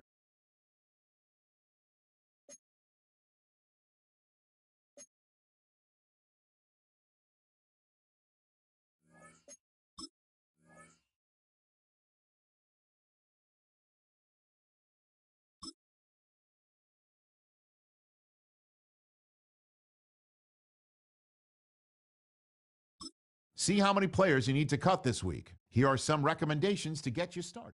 See how many players you need to cut this week. Here are some recommendations to get you started.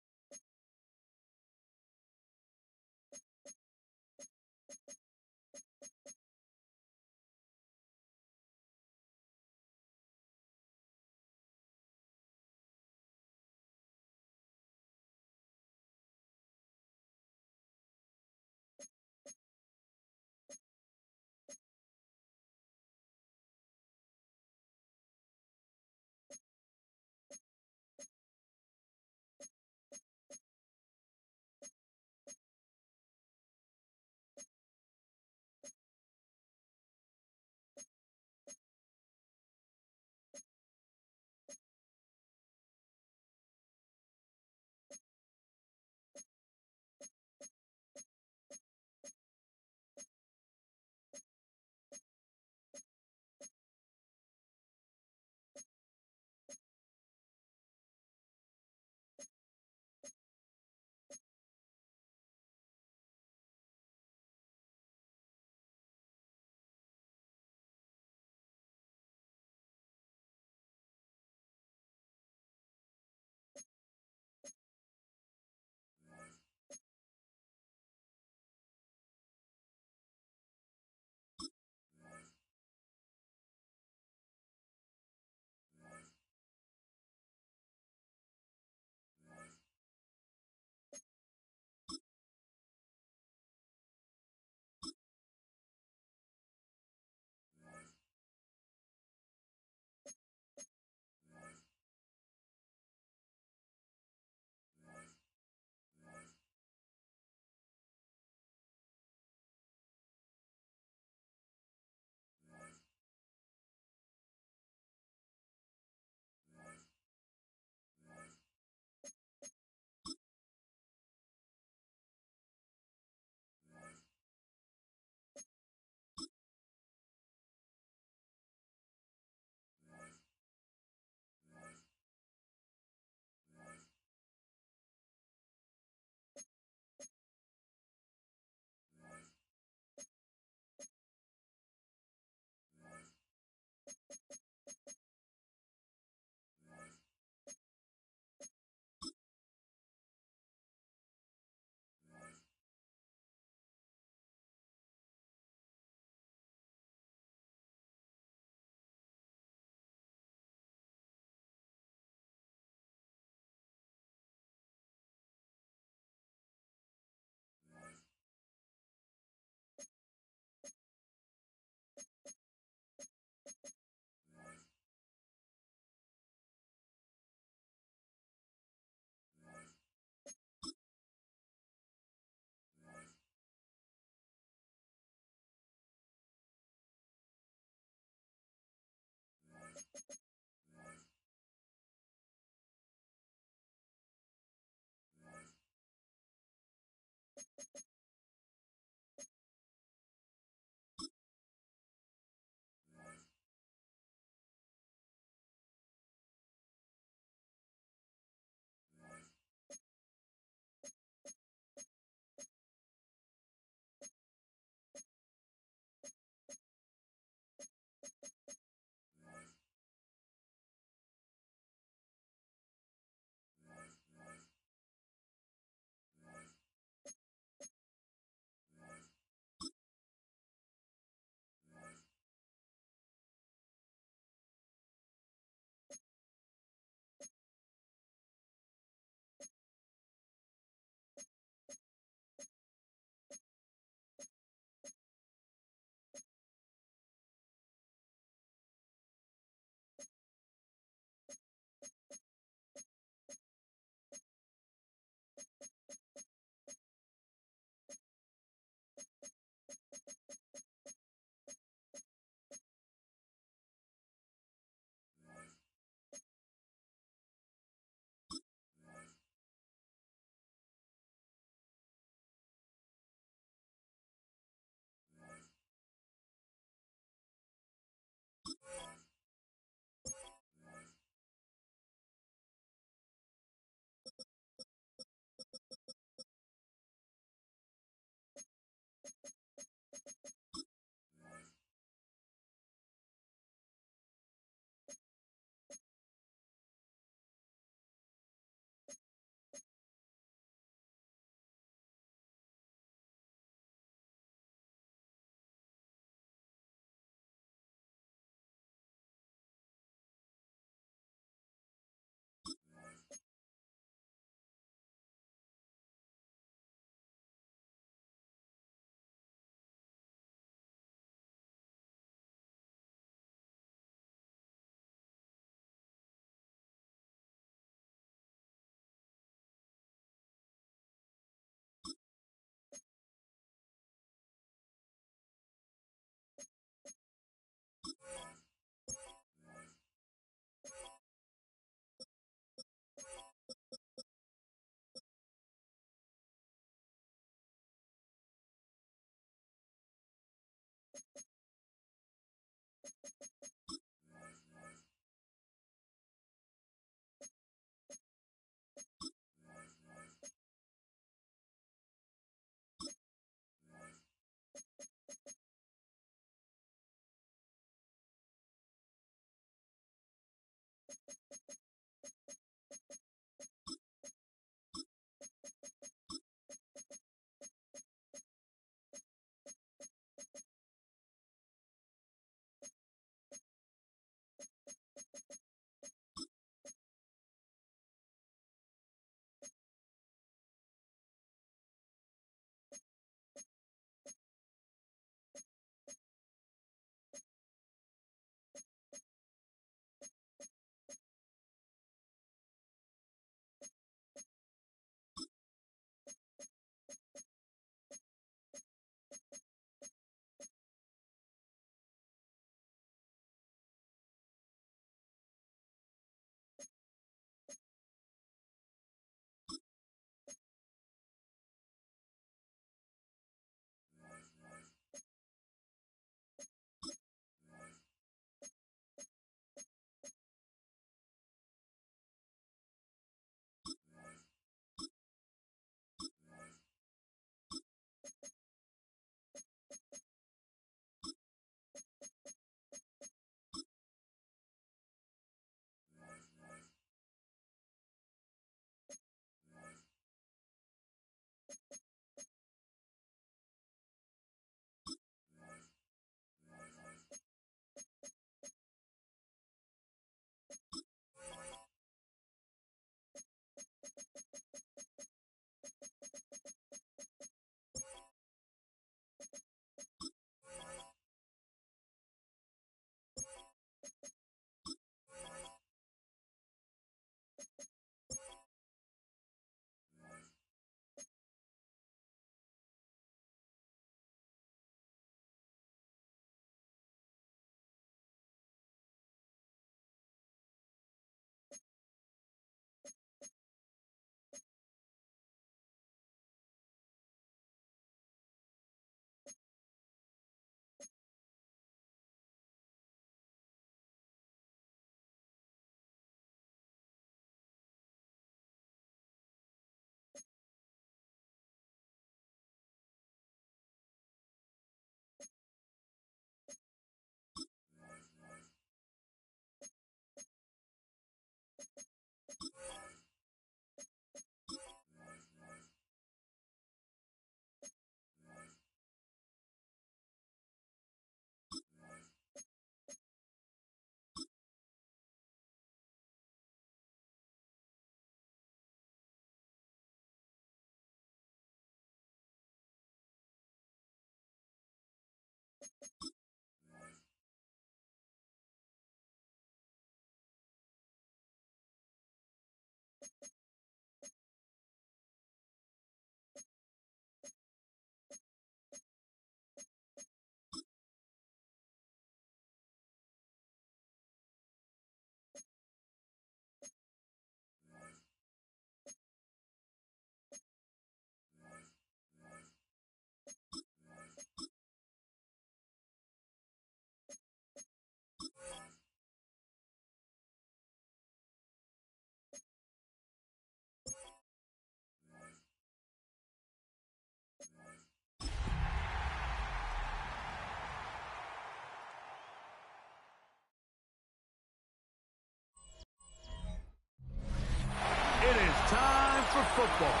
time for football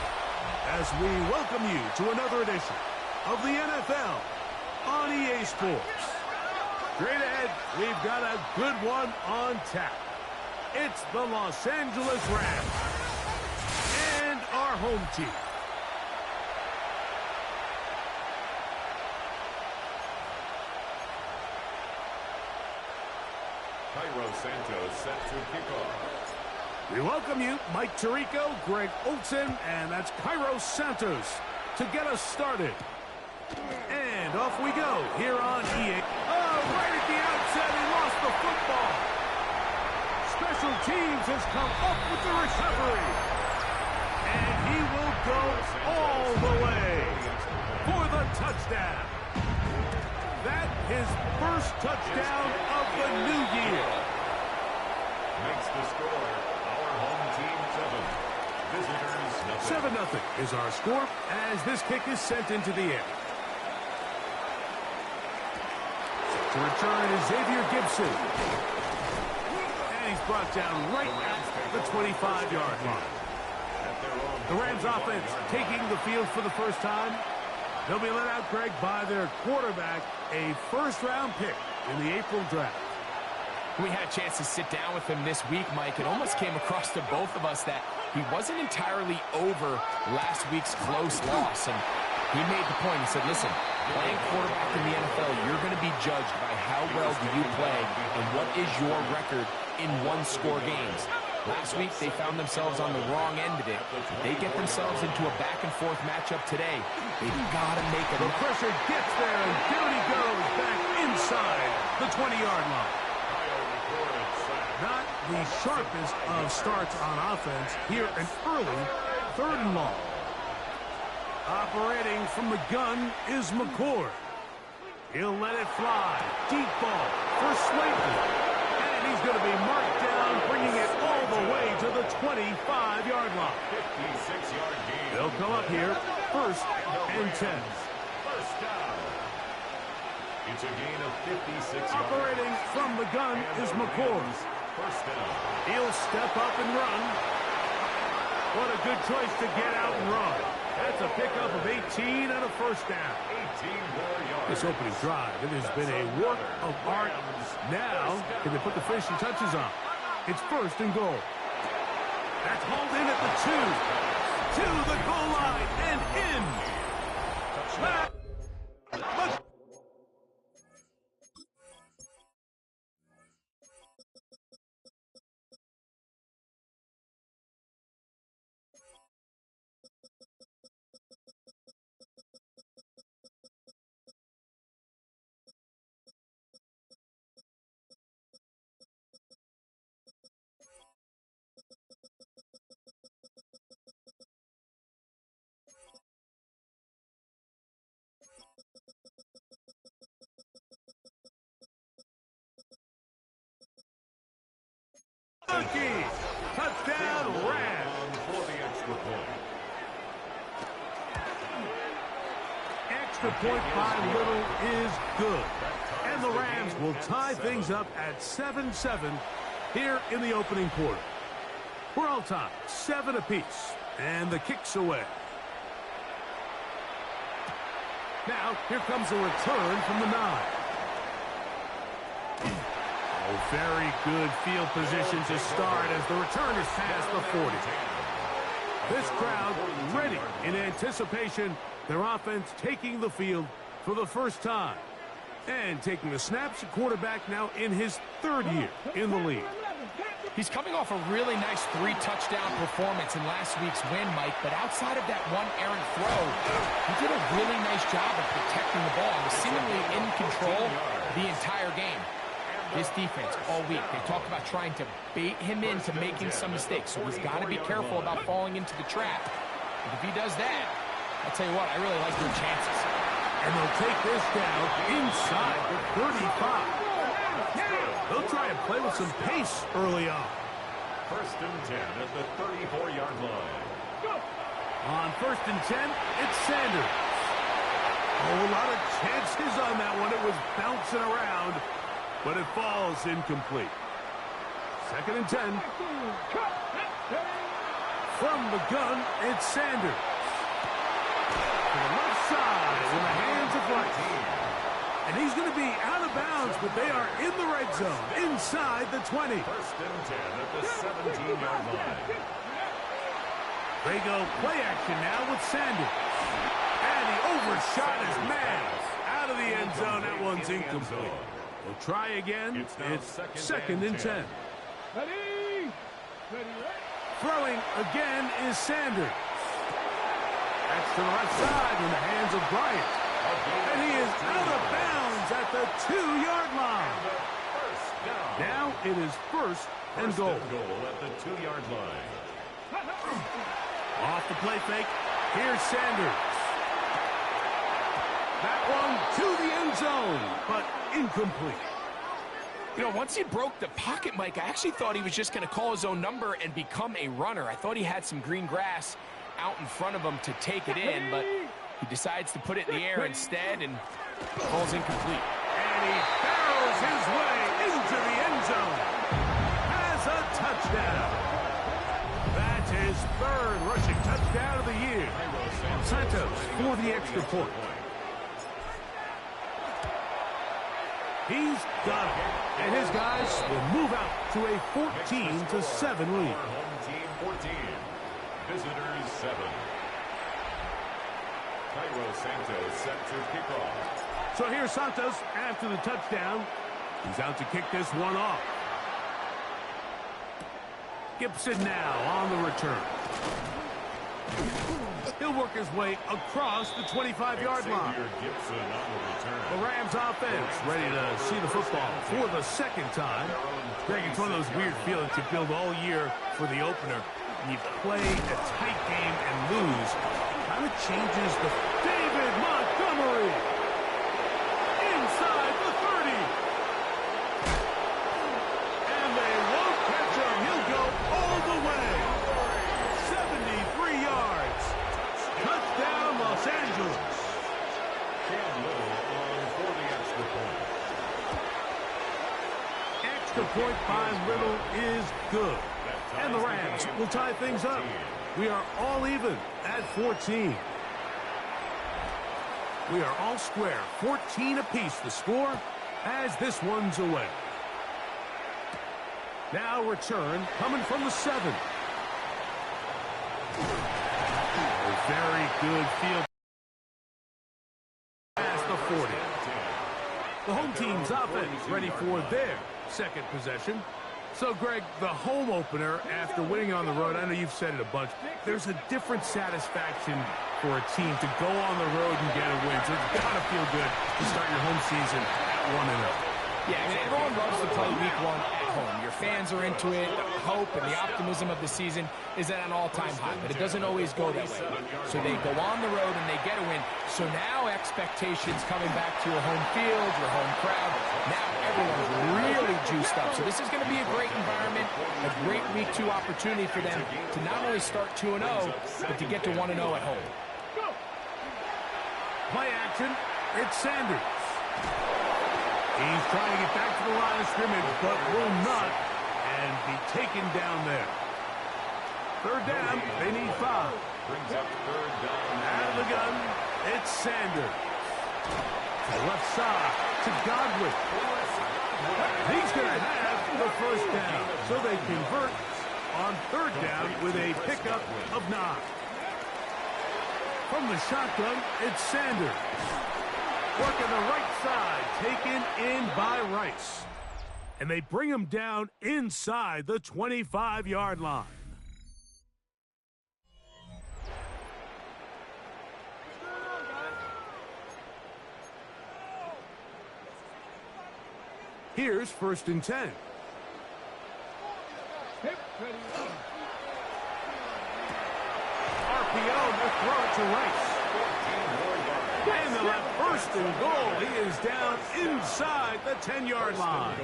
as we welcome you to another edition of the NFL on EA Sports. Straight ahead, we've got a good one on tap. It's the Los Angeles Rams and our home team. Cairo Santos set to kick off. We welcome you, Mike Tirico, Greg Olsen, and that's Cairo Santos to get us started. And off we go here on EA. Oh, right at the outset, he lost the football. Special teams has come up with the recovery. And he will go all the way for the touchdown. That his first touchdown of the new year. Makes the score our home team 7. Visitors 7-0 is our score as this kick is sent into the air. To return is Xavier Gibson. And he's brought down right at the 25-yard line. The Rams offense taking the field for the first time. They'll be let out, Greg, by their quarterback, a first-round pick in the April draft. We had a chance to sit down with him this week, Mike. It almost came across to both of us that he wasn't entirely over last week's close loss. And he made the point. He said, listen, playing quarterback in the NFL, you're going to be judged by how well do you play and what is your record in one-score games. Last week, they found themselves on the wrong end of it. They get themselves into a back-and-forth matchup today. They've got to make it. The pressure gets there, and down he goes back inside the 20-yard line. Not the sharpest of starts on offense. Here, an early 3rd and long. Operating from the gun is McCord. He'll let it fly. Deep ball for Slayton. And he's going to be marked down, bringing it all the way to the 25-yard line. 56-yard gain. They'll come up here, 1st and 10. First down. It's a gain of 56 yards. Operating from the gun is McCord. First down. He'll step up and run. What a good choice to get out and run. That's a pickup of 18 and a first down. 18 more yards. This opening drive, it has been a work of art. Now, can they put the finishing touches on? It's 1st and goal. That's hauled in at the 2. To the goal line and in. Touchdown, Rams. For the extra point. Extra point by Little is good. And the Rams will tie things up at 7-7 here in the opening quarter. We're all tied, 7 apiece, and the kick's away. Now, here comes a return from the 9. Oh, very good field position to start as the return is past the 40. This crowd ready in anticipation. Their offense taking the field for the first time. And taking the snaps, quarterback now in his 3rd year in the league. He's coming off a really nice 3-touchdown performance in last week's win, Mike, but outside of that one errant throw, he did a really nice job of protecting the ball and was seemingly in control the entire game. This defense all week, they talked about trying to bait him into making some mistakes, so he's got to be careful about falling into the trap. But if he does that, I'll tell you what, I really like their chances. And they'll take this down inside the 35. They'll try and play with some pace early on. 1st and 10 at the 34-yard line. On 1st and 10, it's Sanders. Oh, a lot of chances on that one. It was bouncing around, but it falls incomplete. 2nd and 10. From the gun, it's Sanders. To the left side in the hands of Rice. And he's going to be out of bounds, but they are in the red zone, inside the 20. First and 10 at the 17-yard line. They go play action now with Sanders. And he overshot his man. Out of the end zone, that one's incomplete. We'll try again. It's second and 10. Ready? Throwing again is Sanders. That's to the left side in the hands of Bryant. And he is out of bounds at the 2-yard line. Now it is first and goal. At the 2-yard line. Off the play fake. Here's Sanders. That one to the end zone, but incomplete. You know, once he broke the pocket, Mike, I actually thought he was just going to call his own number and become a runner. I thought he had some green grass out in front of him to take it in, but he decides to put it in the air instead and calls incomplete. And he barrels his way into the end zone. Has a touchdown. That's his third rushing touchdown of the year. Santos for the extra point. He's got it. And his guys will move out to a 14-7 lead. Home team 14. Visitors 7. Cairo Santos set to kick off. So here's Santos after the touchdown. He's out to kick this one off. Gibson now on the return. He'll work his way across the 25-yard line. Gibson on the return. The Rams offense ready to see the football for the second time. Greg, it's one of those weird feelings you build all year for the opener. You play a tight game and lose. Kind of changes the David Montgomery. Inside the 30. And they won't catch him. He'll go all the way. 73 yards. Touchdown, Los Angeles. Cam Little on for the extra point. Extra point by Little is good. And the Rams will tie things up. We are all even at 14. We are all square. 14 apiece the score as this one's away. Now return coming from the 7. A very good field past the 40. The home team's offense ready for their second possession. So, Greg, the home opener after winning on the road, I know you've said it a bunch, there's a different satisfaction for a team to go on the road and get a win. So it's got to feel good to start your home season at 1-0. Yeah, I mean, everyone loves to play week 1 at home. Your fans are into it. The hope and the optimism of the season is at an all-time high, but it doesn't always go that way. So they go on the road and they get a win. So now expectations coming back to your home field, your home crowd. Now everyone's really juiced up. So this is going to be a great environment, a great week 2 opportunity for them to not only start 2-0, but to get to 1-0 at home. Play action. It's Sanders. He's trying to get back to the line of scrimmage, but will not, and be taken down there. Third down, they need 5. Brings up third down. Out of the gun, it's Sanders. To the left side, to Godwin. He's going to have the first down, so they convert on third down with a pickup of 9. From the shotgun, it's Sanders. Working the right side, taken in by Rice. And they bring him down inside the 25-yard line. Here's first and 10. RPO, they'll throw it to Rice. And they'll have first and goal. He is down inside the 10-yard line.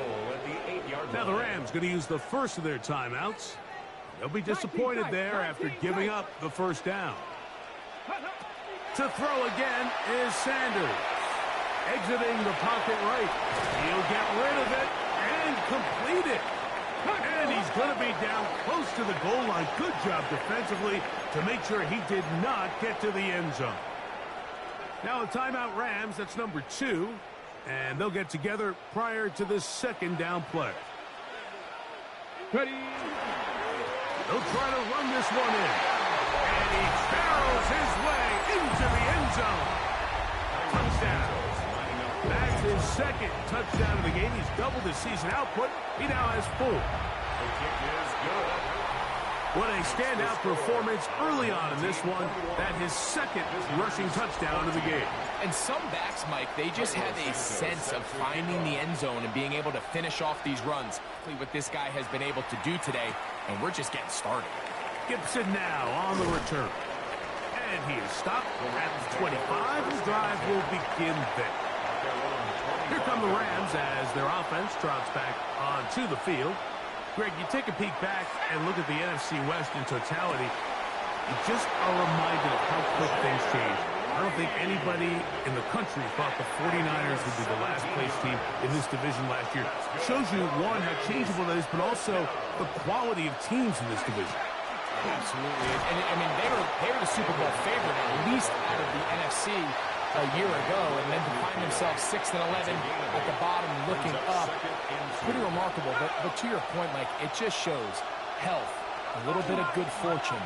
Now the Rams going to use the first of their timeouts. They'll be disappointed there after giving up the first down. To throw again is Sanders. Exiting the pocket right. He'll get rid of it and complete it. And he's going to be down close to the goal line. Good job defensively to make sure he did not get to the end zone. Now a timeout Rams, that's number 2. And they'll get together prior to this second down play. Ready. They'll try to run this one in. And he barrels his way into the end zone. Touchdown. That's his second touchdown of the game. He's doubled his season output. He now has 4. The kick is good. What a standout performance early on in this one. That his second rushing touchdown of the game. And some backs, Mike, they just have a sense of finding the end zone and being able to finish off these runs. What this guy has been able to do today, and we're just getting started. Gibson now on the return. And he is stopped at the 25. The drive will begin there. Here come the Rams as their offense trots back onto the field. Greg, you take a peek back and look at the NFC West in totality. You just are reminded of how quick things change. I don't think anybody in the country thought the 49ers would be the last place team in this division last year. It shows you, one, how changeable it is, but also the quality of teams in this division. Absolutely. And I mean, they were the Super Bowl favorite, at least out of the NFC a year ago, and then to find themselves 6 and 11 at the bottom looking up. Pretty remarkable. But to your point, Mike, it just shows health, a little bit of good fortune.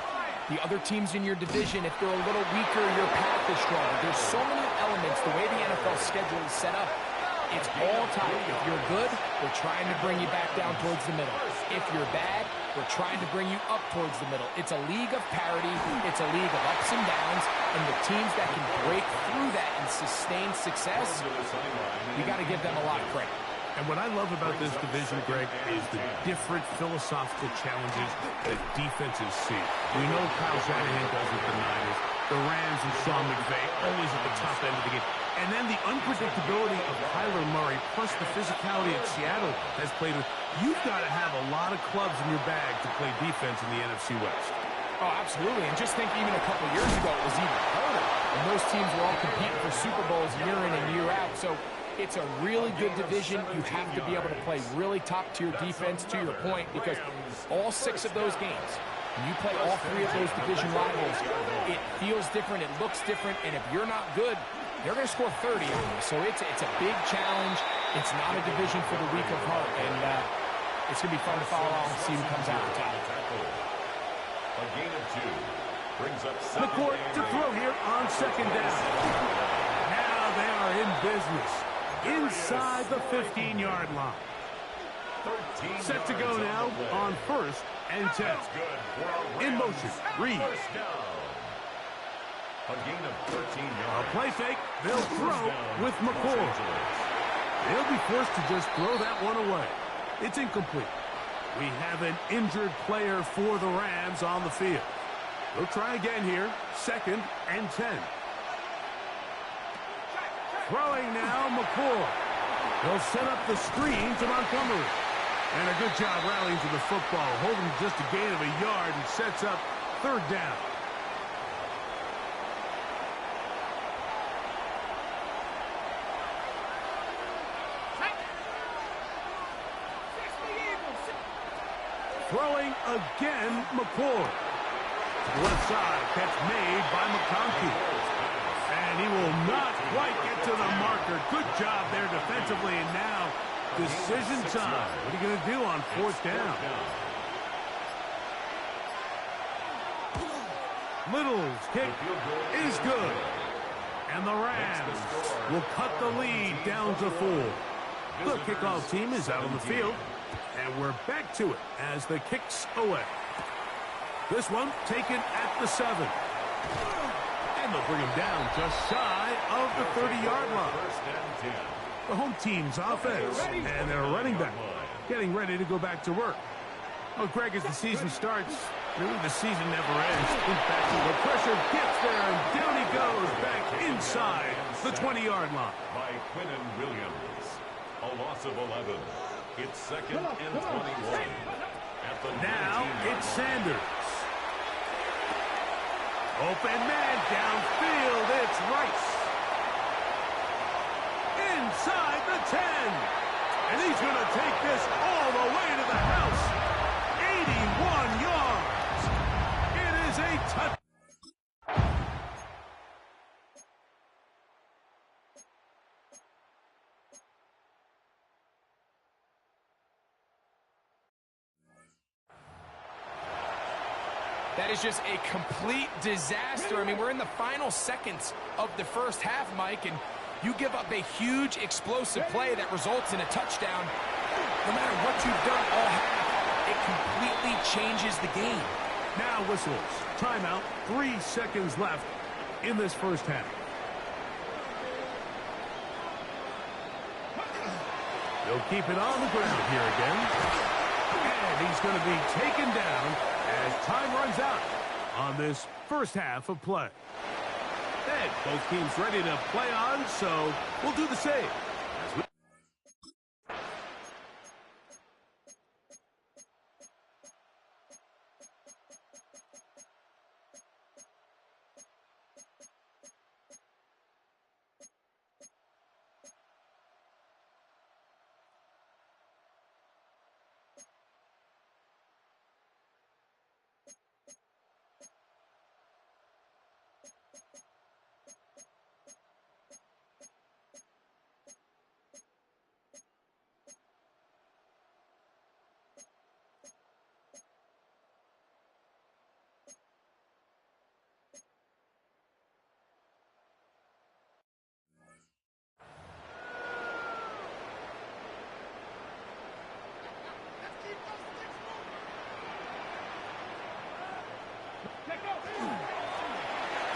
The other teams in your division, if they're a little weaker, your path is stronger. There's so many elements. The way the NFL schedule is set up, it's all tied. If you're good, we're trying to bring you back down towards the middle. If you're bad, we're trying to bring you up towards the middle. It's a league of parity. It's a league of ups and downs. And the teams that can break through that and sustain success, you got to give them a lot of credit. And what I love about this division, Greg, is the different philosophical challenges that defenses see. We know Kyle Shanahan does with the Niners. The Rams and Sean McVay always at the top end of the game. And then the unpredictability of Kyler Murray, plus the physicality that Seattle has played with. You've got to have a lot of clubs in your bag to play defense in the NFC West. Oh, absolutely. And just think even a couple years ago, it was even harder. And those teams were all competing for Super Bowls year in and year out. So it's a really good division. You have to be able to play really top-tier defense, to your point, because all 6 of those games, when you play all 3 of those division rivals, it feels different, it looks different, and if you're not good, they're going to score 30 on you. So it's a big challenge. It's not a division for the weak of heart, and it's going to be fun to follow along and see who comes out on top. A gain of 2 brings up McCourt to throw here on second down. Now they are in business inside the 15-yard line. Set to go now on 1st and 10. In motion, Reed. A gain of 13 A yards. play fake, they'll throw with McCourt. They'll be forced to just throw that one away. It's incomplete. We have an injured player for the Rams on the field. They'll try again here, 2nd and 10. Throwing now, McCourt. They'll set up the screen to Montgomery. And a good job rallying to the football, holding just a gain of a yard and sets up 3rd down. Throwing again, McCourt. Left side, catch made by McConkey. And he will not quite get to the marker. Good job there defensively, and now decision time. What are you going to do on 4th down? Little's kick is good. And the Rams will cut the lead down to 4. The kickoff team is out on the field. And we're back to it as the kick's away. This one taken at the 7. And they'll bring him down just shy of the 30-yard line. The home team's offense and their running back getting ready to go back to work. Well, Greg, as the season starts, really the season never ends. In fact, the pressure gets there, and down he goes back inside the 20-yard line. By Quinnen Williams. A loss of 11. It's 2nd and 21. At the Now it's Sanders. Open man downfield. It's Rice. Inside the 10. And he's going to take this all the way to the house. That is just a complete disaster. I mean, we're in the final seconds of the first half, Mike, and you give up a huge explosive play that results in a touchdown. No matter what you've done all half, it completely changes the game. Now whistles. Timeout. 3 seconds left in this first half. They'll keep it on the ground here again. And he's going to be taken down as time runs out on this first half of play. And both teams ready to play on, so we'll do the same.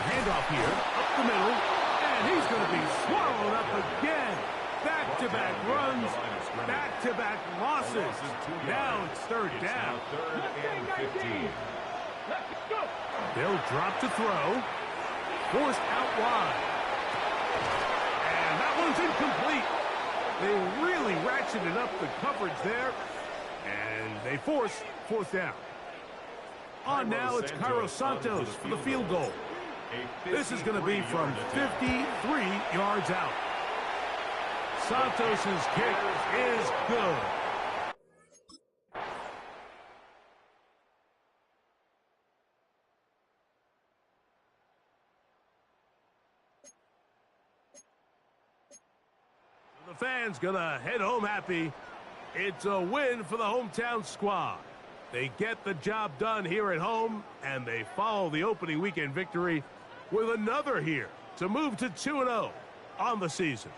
Handoff here, up the middle, and he's going to be swallowed up again. Back-to-back runs, back-to-back losses. Now it's third down. Third and 15. They'll drop to throw. Forced out wide. And that one's incomplete. They really ratcheted up the coverage there, and they force fourth down. On now, it's Cairo Santos for the field goal. This is going to be from 53 yards out. Santos' kick is good. The fans going to head home happy. It's a win for the hometown squad. They get the job done here at home, and they follow the opening weekend victory with another here to move to 2-0 on the season.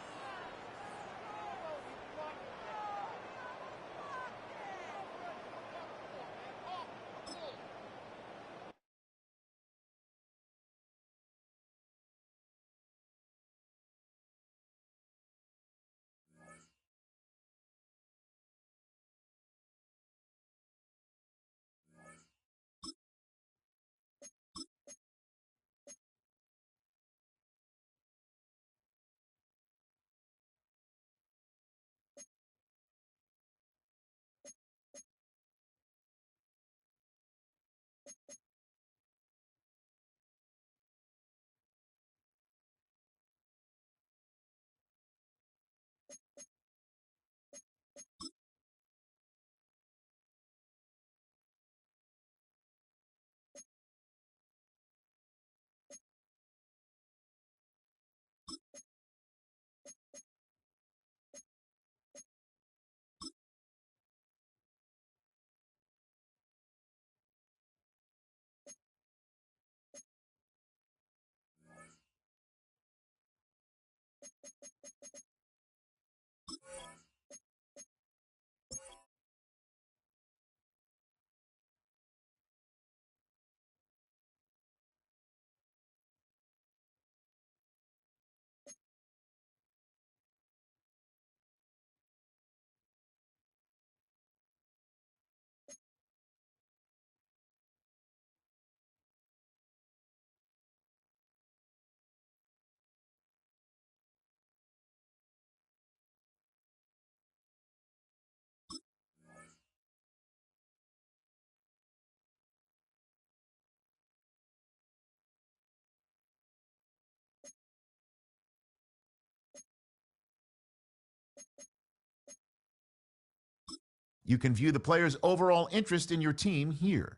You can view the player's overall interest in your team here.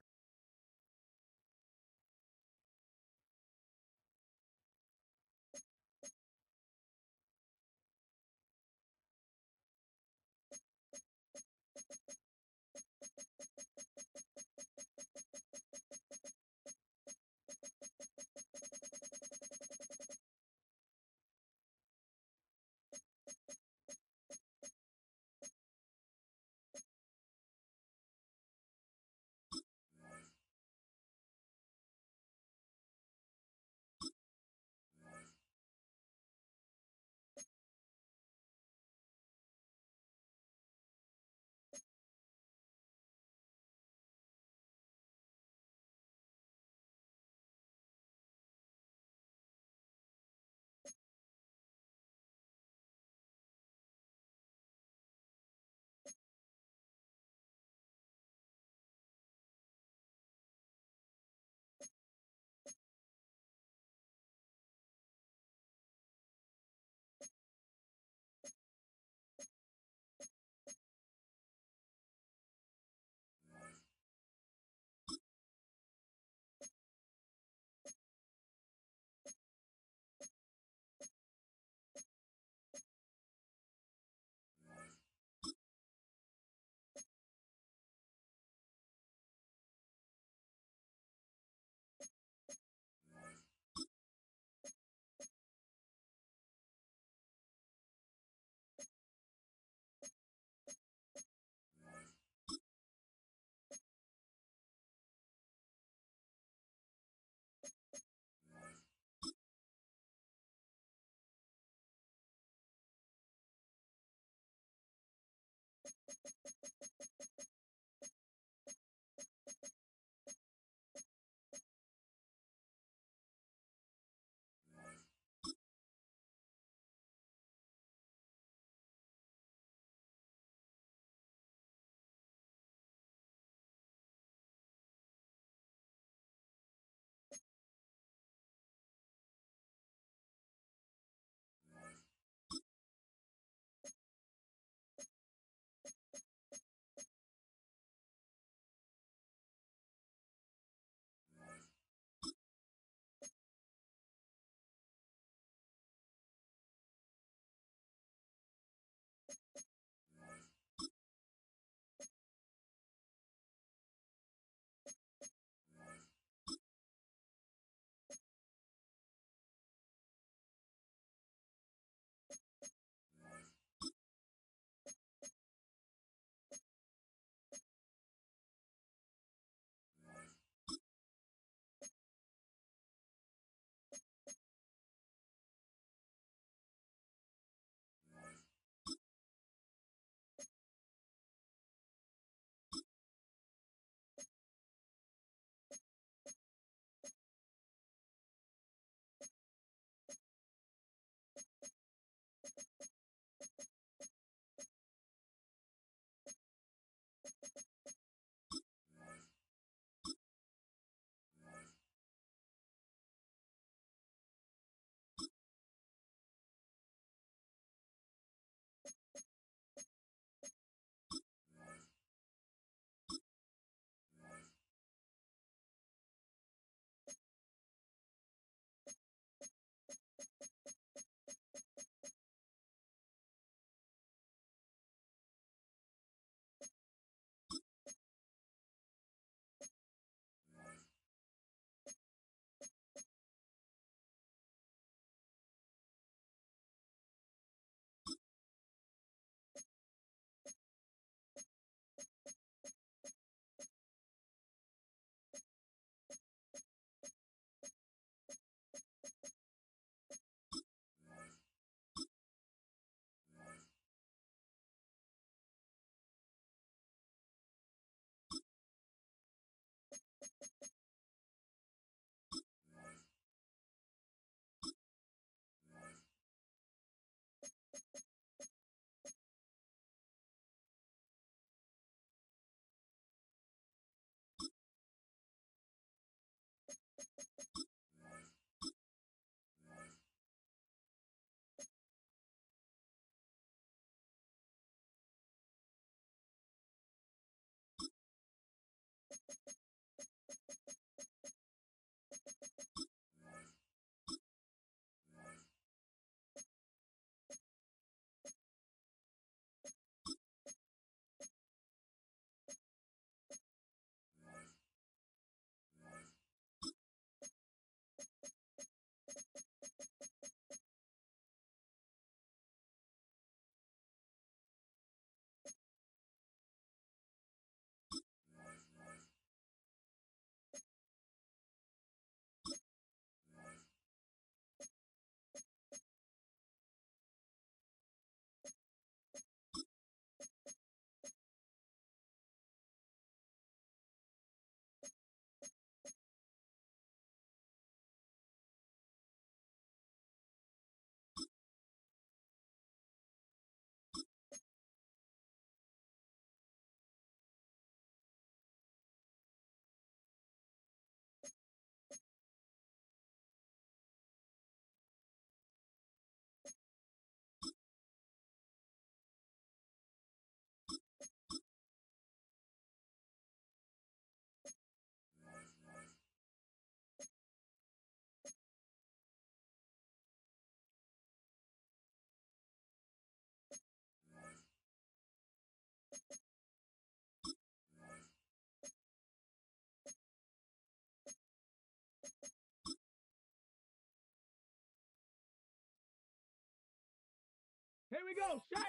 we go. Shot.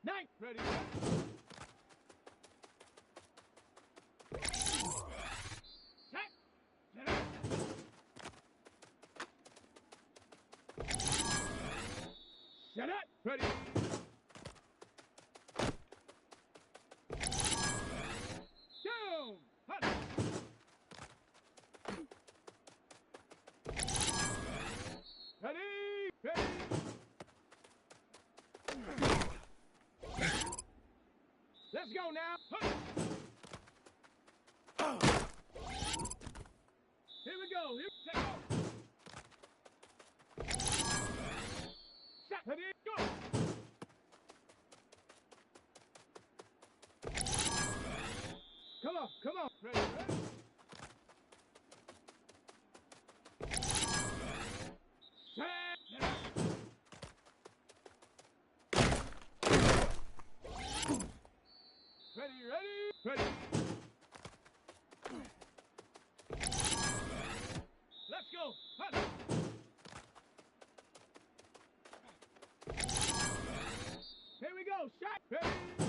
Nice. Ready. Set. Get up. Set up. Ready. Down. Hut. Ready. Ready. Let's go now. Hut. Here we go. Here, take off. Set. Ready. Go. Come on. Come on. Ready. Ready. Set. Ready. Ready. Ready. Let's go. Hut. Here we go. Shot. Ready.